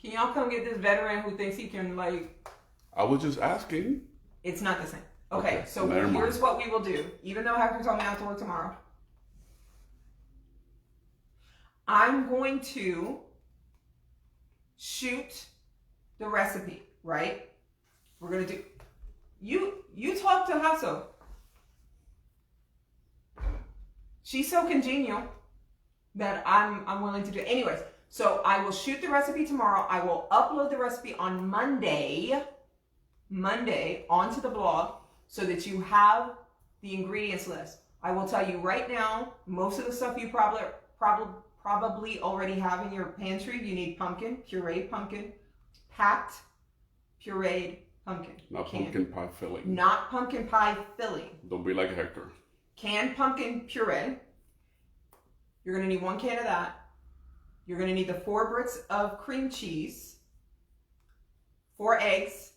Can y'all come get this veteran who thinks he can, I was just asking. It's not the same. Okay, so here's mind. What we will do. Even though Hector told me I have to work tomorrow, I'm going to shoot the recipe, right? We're going to do... You talk to Hasso. She's so congenial that I'm willing to do it. Anyways, so I will shoot the recipe tomorrow. I will upload the recipe on Monday onto the blog so that you have the ingredients list. I will tell you right now, most of the stuff you probably already have in your pantry. You need pumpkin, pureed pumpkin, packed, pureed pumpkin. Not pumpkin pie filling. Not pumpkin pie filling. Don't be like Hector. Canned pumpkin puree. You're going to need 1 can of that. You're going to need the 4 bricks of cream cheese, 4 eggs,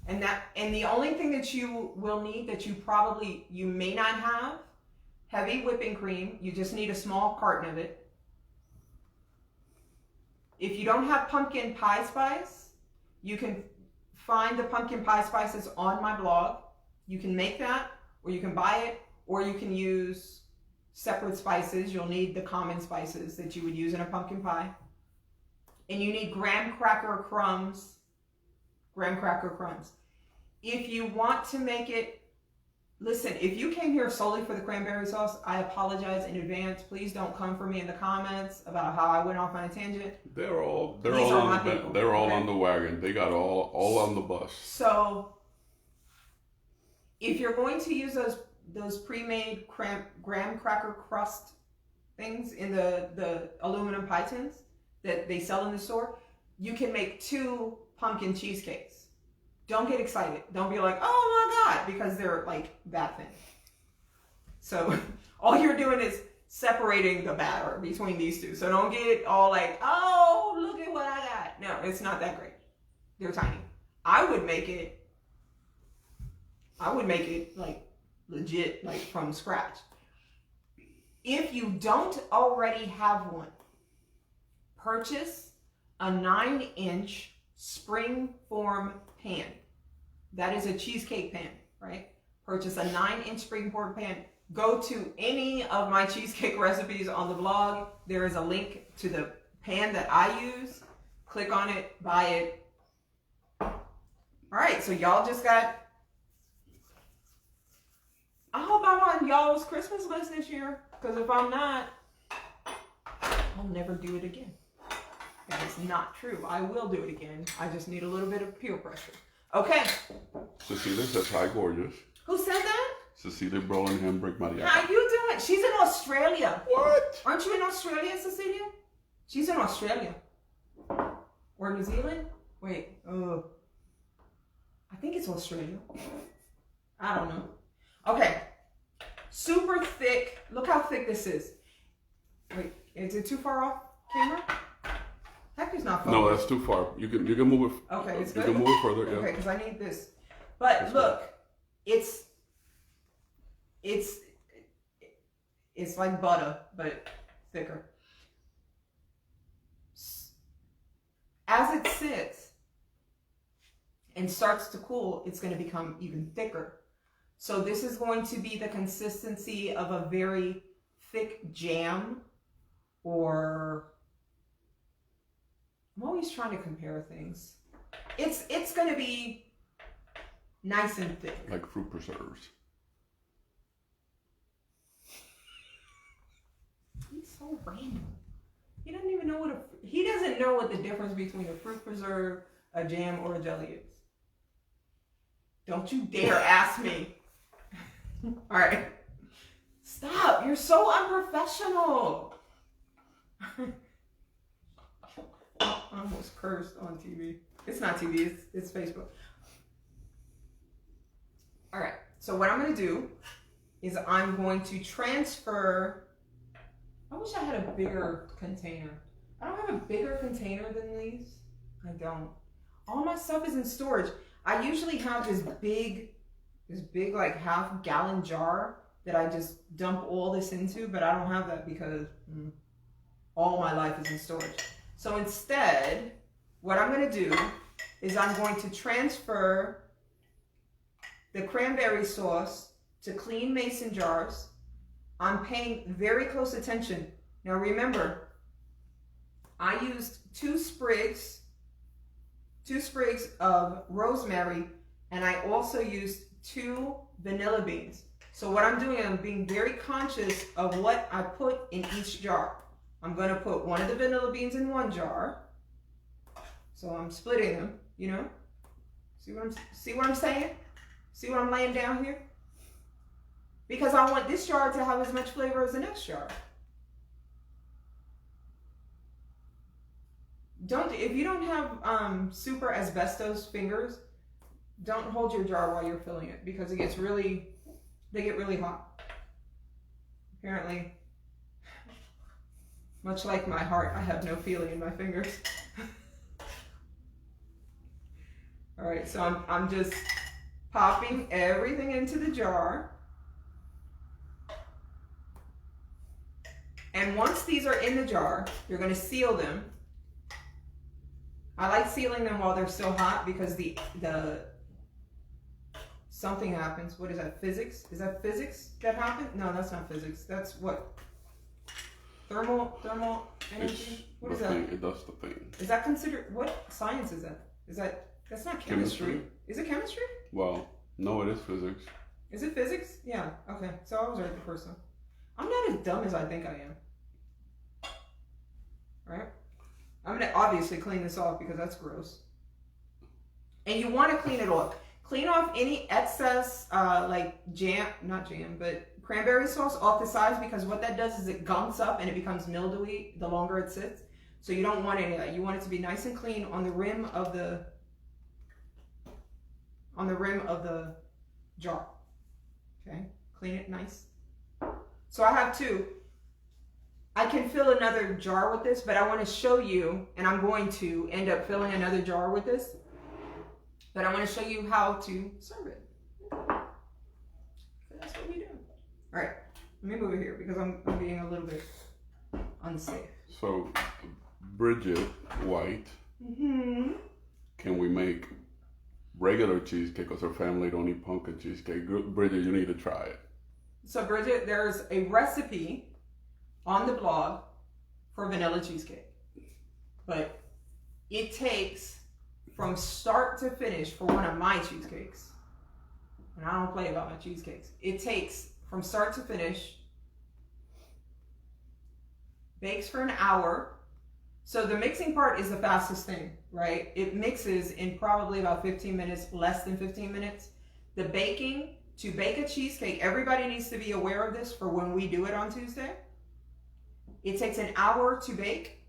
and the only thing that you will need that you may not have, heavy whipping cream. You just need a small carton of it. If you don't have pumpkin pie spice, you can find the pumpkin pie spices on my blog. You can make that, or you can buy it, or you can use separate spices. You'll need the common spices that you would use in a pumpkin pie. And you need graham cracker crumbs. If you want to make it, listen, if you came here solely for the cranberry sauce, I apologize in advance. Please don't come for me in the comments about how I went off on a tangent. They're all on the wagon. They got all on the bus. So if you're going to use those pre-made graham cracker crust things in the aluminum pie tins that they sell in the store, you can make 2 pumpkin cheesecakes. Don't get excited. Don't be like, oh my God, because they're like that thin. So all you're doing is separating the batter between these two. So don't get all like, oh, look at what I got. No, it's not that great. They're tiny. I would make it like legit, like from scratch. If you don't already have one, purchase a 9-inch spring form pan. That is a cheesecake pan, right? Purchase a 9-inch spring form pan. Go to any of my cheesecake recipes on the blog. There is a link to the pan that I use. Click on it, buy it. All right, so y'all just got, I hope I'm on y'all's Christmas list this year, because if I'm not, I'll never do it again. That is not true. I will do it again. I just need a little bit of peer pressure. Okay. Cecilia says, hi, gorgeous. Who said that? Cecilia Burlingham, Brick Maria. How you doing? She's in Australia. What? Aren't you in Australia, Cecilia? She's in Australia. Or New Zealand? Wait. I think it's Australia. I don't know. Okay. Super thick. Look how thick this is. Wait, is it too far off camera? Heck, it's not far. No, that's too far. You can move it. Okay, it's you good. can move it further. Yeah. Okay, because I need this. But That's look, it's like butter, but thicker. As it sits and starts to cool, it's going to become even thicker. So this is going to be the consistency of a very thick jam, or I'm always trying to compare things. It's going to be nice and thick. Like fruit preserves. He's so random. He doesn't even know he doesn't know what the difference between a fruit preserve, a jam, or a jelly is. Don't you dare ask me. All right. Stop. You're so unprofessional. I almost cursed on TV. It's not TV, it's Facebook. All right. So what I'm going to do is I'm going to transfer. I wish I had a bigger container. I don't have a bigger container than these. I don't. All my stuff is in storage. I usually have this big like half-gallon jar that I just dump all this into, but I don't have that because all my life is in storage. So instead, what I'm going to do is I'm going to transfer the cranberry sauce to clean mason jars. I'm paying very close attention. Now remember, I used two sprigs of rosemary, and I also used 2 vanilla beans. So what I'm doing, I'm being very conscious of what I put in each jar. I'm going to put one of the vanilla beans in one jar. So I'm splitting them, you know? See what I'm saying? See what I'm laying down here? Because I want this jar to have as much flavor as the next jar. If you don't have super asbestos fingers, don't hold your jar while you're filling it, because they get really hot. Apparently, much like my heart, I have no feeling in my fingers. All right, so I'm just popping everything into the jar. And once these are in the jar, you're going to seal them. I like sealing them while they're still hot because the something happens. What is that? Physics? Is that physics that happened? No, that's not physics. That's what? Thermal energy? What is that? It does the thing. Is that considered, what science is that? That's not chemistry. Is it chemistry? Well, no, it is physics. Is it physics? Yeah. Okay. So I was right the first time. I'm not as dumb as I think I am. Right? I'm going to obviously clean this off because that's gross. And you want to clean it off. Clean off any excess, like but cranberry sauce off the sides, because what that does is it gums up and it becomes mildewy the longer it sits. So you don't want any of that. You want it to be nice and clean on the rim of the jar. Okay, clean it nice. So I have two. I can fill another jar with this, but I want to show you, and I'm going to end up filling another jar with this, but I want to show you how to serve it. That's what we do. All right, let me move it here because I'm being a little bit unsafe. So, Bridget White, can we make regular cheesecake? Because her family don't eat pumpkin cheesecake. Bridget, you need to try it. So Bridget, there's a recipe on the blog for vanilla cheesecake, but it takes from start to finish for one of my cheesecakes, and I don't play about my cheesecakes. It takes from start to finish, bakes for an hour. So the mixing part is the fastest thing, right? It mixes in probably about 15 minutes, less than 15 minutes. The baking, to bake a cheesecake, everybody needs to be aware of this for when we do it on Tuesday. It takes an hour to bake.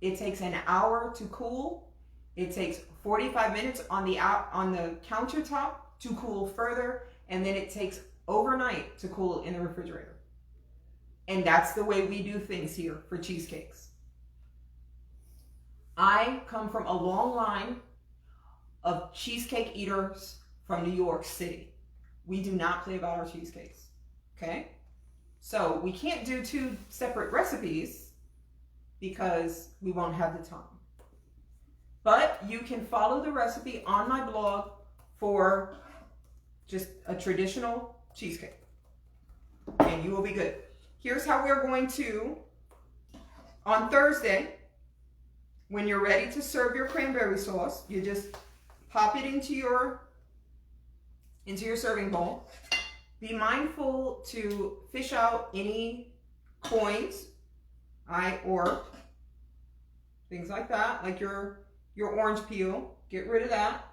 It takes an hour to cool. It takes 45 minutes on the countertop to cool further, and then it takes overnight to cool in the refrigerator. And that's the way we do things here for cheesecakes. I come from a long line of cheesecake eaters from New York City. We do not play about our cheesecakes, okay? So we can't do two separate recipes because we won't have the time. But you can follow the recipe on my blog for just a traditional cheesecake, and you will be good. Here's how we're going to, on Thursday, when you're ready to serve your cranberry sauce, you just pop it into your serving bowl. Be mindful to fish out any coins, or things like that, like your orange peel. Get rid of that,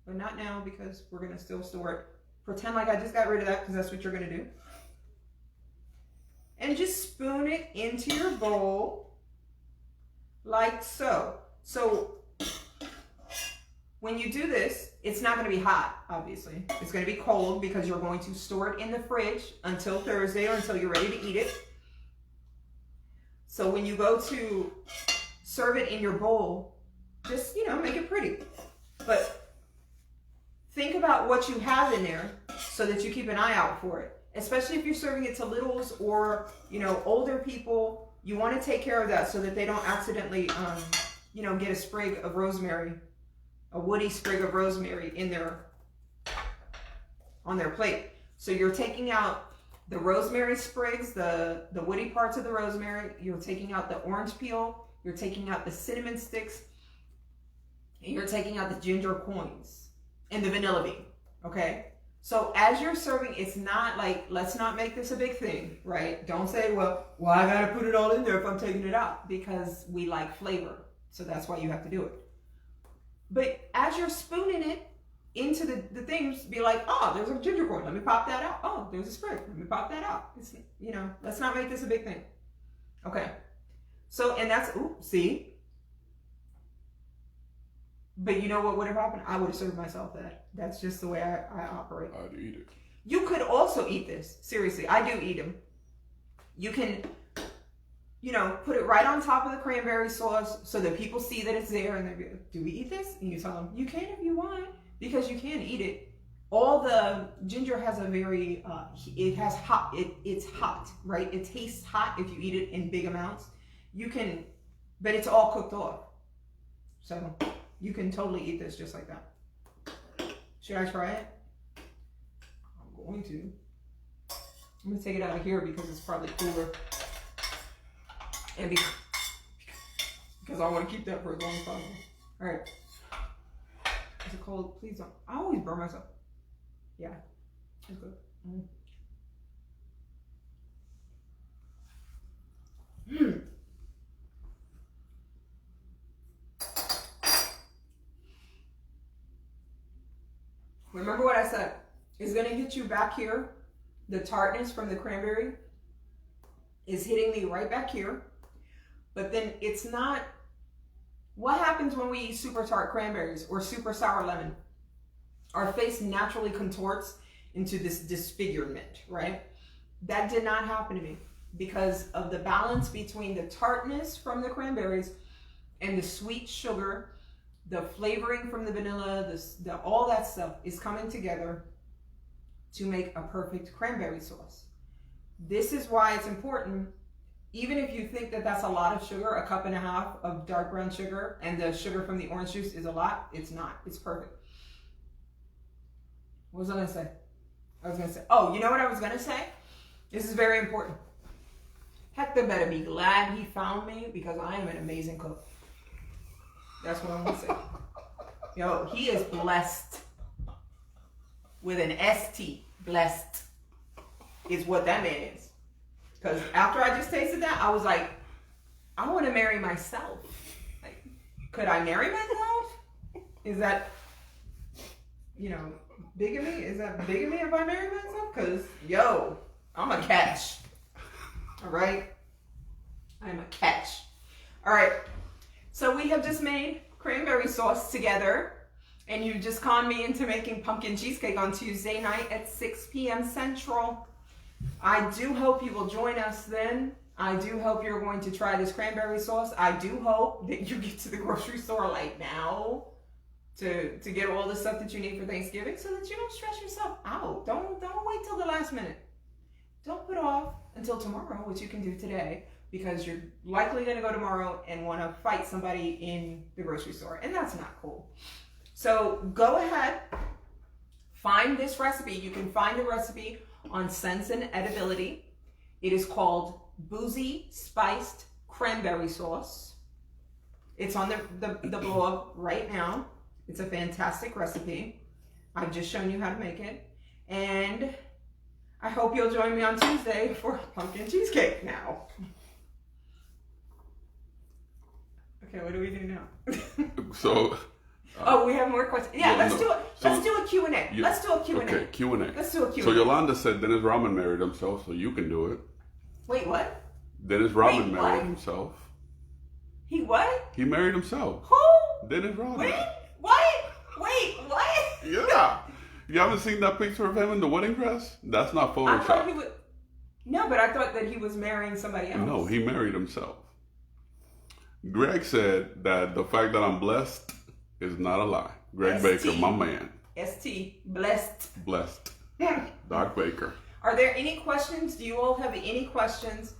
but not now because we're gonna still store it. Pretend like I just got rid of that because that's what you're gonna do. And just spoon it into your bowl like so. So when you do this, it's not going to be hot, obviously. It's going to be cold because you're going to store it in the fridge until Thursday or until you're ready to eat it. So when you go to serve it in your bowl, just, make it pretty. But think about what you have in there so that you keep an eye out for it. Especially if you're serving it to littles or, older people. You want to take care of that so that they don't accidentally, get a sprig of rosemary, a woody sprig of rosemary on their plate. So you're taking out the rosemary sprigs, the woody parts of the rosemary. You're taking out the orange peel. You're taking out the cinnamon sticks. And you're taking out the ginger coins and the vanilla bean. Okay. So as you're serving, it's not like, let's not make this a big thing, right? Don't say, well, I got to put it all in there if I'm taking it out, because we like flavor. So that's why you have to do it. But as you're spooning it into the things, be like, oh, there's a ginger coin. Let me pop that out. Oh, there's a sprig. Let me pop that out. It's, let's not make this a big thing. Okay. So, and that's, see? But you know what would have happened? I would have served myself that. That's just the way I operate. I'd eat it. You could also eat this. Seriously, I do eat them. You can, put it right on top of the cranberry sauce so that people see that it's there and they go, do we eat this? And you tell them, you can if you want, because you can eat it. All the ginger has a very, it's hot, right? It tastes hot if you eat it in big amounts. You can, but it's all cooked off. So you can totally eat this just like that. Should I try it? I'm going to. I'm going to take it out of here because it's probably cooler. And because I want to keep that for as long as possible. All right. Is it cold? Please don't. I always burn myself. Yeah. It's good. Remember what I said. It's going to hit you back here. The tartness from the cranberry is hitting me right back here. But then it's not... What happens when we eat super tart cranberries or super sour lemon? Our face naturally contorts into this disfigurement, right? That did not happen to me because of the balance between the tartness from the cranberries and the sweet sugar, the flavoring from the vanilla, all that stuff is coming together to make a perfect cranberry sauce. This is why it's important, even if you think that that's a lot of sugar, 1.5 cups of dark brown sugar, and the sugar from the orange juice is a lot, it's not. It's perfect. What was I going to say? Oh, you know what I was going to say? This is very important. Hector better be glad he found me because I am an amazing cook. That's what I'm going to say. Yo, he is blessed with an ST. Blessed is what that man is. Because after I just tasted that, I was like, I want to marry myself. Like, could I marry myself? Is that, bigamy? Is that bigamy if I marry myself? Because, yo, I'm a catch. All right? I'm a catch. All right. So we have just made cranberry sauce together. And you just conned me into making pumpkin cheesecake on Tuesday night at 6 p.m. Central. I do hope you will join us then. I do hope you're going to try this cranberry sauce. I do hope that you get to the grocery store like now to get all the stuff that you need for Thanksgiving so that you don't stress yourself out. Don't wait till the last minute. Don't put off until tomorrow, which you can do today, because you're likely going to go tomorrow and want to fight somebody in the grocery store, and that's not cool. So go ahead, find this recipe. You can find the recipe on Sense and Edibility. It is called Boozy Spiced Cranberry Sauce. It's on the blog right now. It's a fantastic recipe. I've just shown you how to make it. And I hope you'll join me on Tuesday for pumpkin cheesecake now. Okay, what do we do now? So... oh, we have more questions. Yeah, let's do it. Let's do a Q&A. Let's do a Q&A. Okay, Q&A. Let's do a Q&A. So Yolanda said Dennis Rodman married himself, so you can do it. Wait, what? Dennis Rodman married himself. He what? He married himself. Who? Dennis Rodman. Wait, what? Wait, what? Yeah. You haven't seen that picture of him in the wedding dress? That's not Photoshop. I thought he would... No, but I thought that he was marrying somebody else. No, he married himself. Greg said that the fact that I'm blessed is not a lie. Greg Baker, my man. ST, blessed. Blessed. Doc Baker. Are there any questions? Do you all have any questions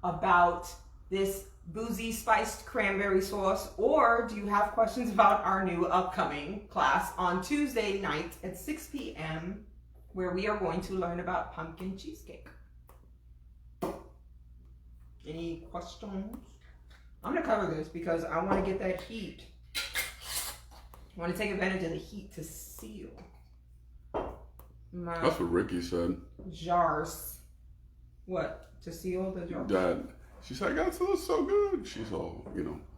about this Boozy Spiced Cranberry Sauce? Or do you have questions about our new upcoming class on Tuesday night at 6 p.m. where we are going to learn about pumpkin cheesecake? Any questions? I'm going to cover this because I want to get that heat. I want to take advantage of the heat to seal my That's what Ricky said. jars. What? To seal the jars? Dad, she said, God, it looks so good. She's all,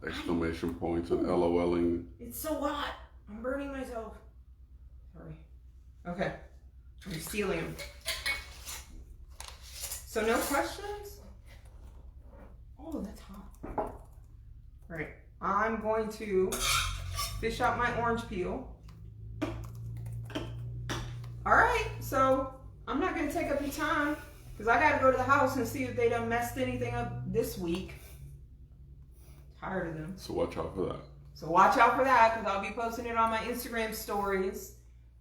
exclamation points and LOLing. It's so hot. I'm burning myself. Sorry. Okay. I'm sealing them. So no questions? Oh, that's hot. Right. I'm going to fish out my orange peel. All right, so I'm not gonna take up your time because I gotta go to the house and see if they done messed anything up this week. Tired of them. So watch out for that. So watch out for that because I'll be posting it on my Instagram stories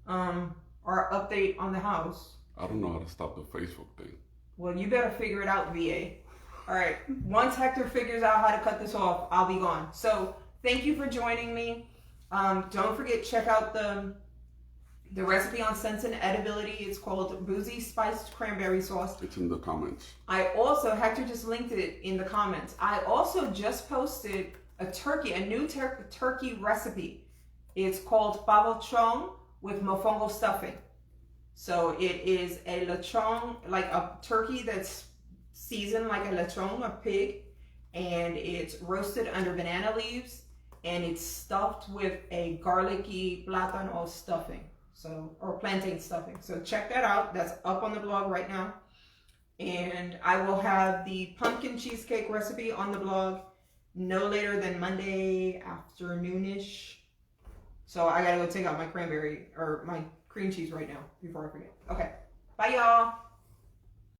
or update on the house. I don't know how to stop the Facebook thing. Well, you better figure it out, VA. All right, once Hector figures out how to cut this off, I'll be gone. So thank you for joining me. Don't forget, check out the recipe on Sense and Edibility. It's called Boozy Spiced Cranberry Sauce. It's in the comments. Hector just linked it in the comments. I also just posted a new turkey recipe. It's called pavochon with mofongo stuffing. So it is a lechon, like a turkey that's seasoned like a lechon, a pig, and it's roasted under banana leaves, and it's stuffed with a garlicky plátano stuffing. So, or plantain stuffing. So check that out. That's up on the blog right now. And I will have the pumpkin cheesecake recipe on the blog no later than Monday afternoonish. So I gotta go take out my cranberry or my cream cheese right now before I forget. Okay. Bye y'all.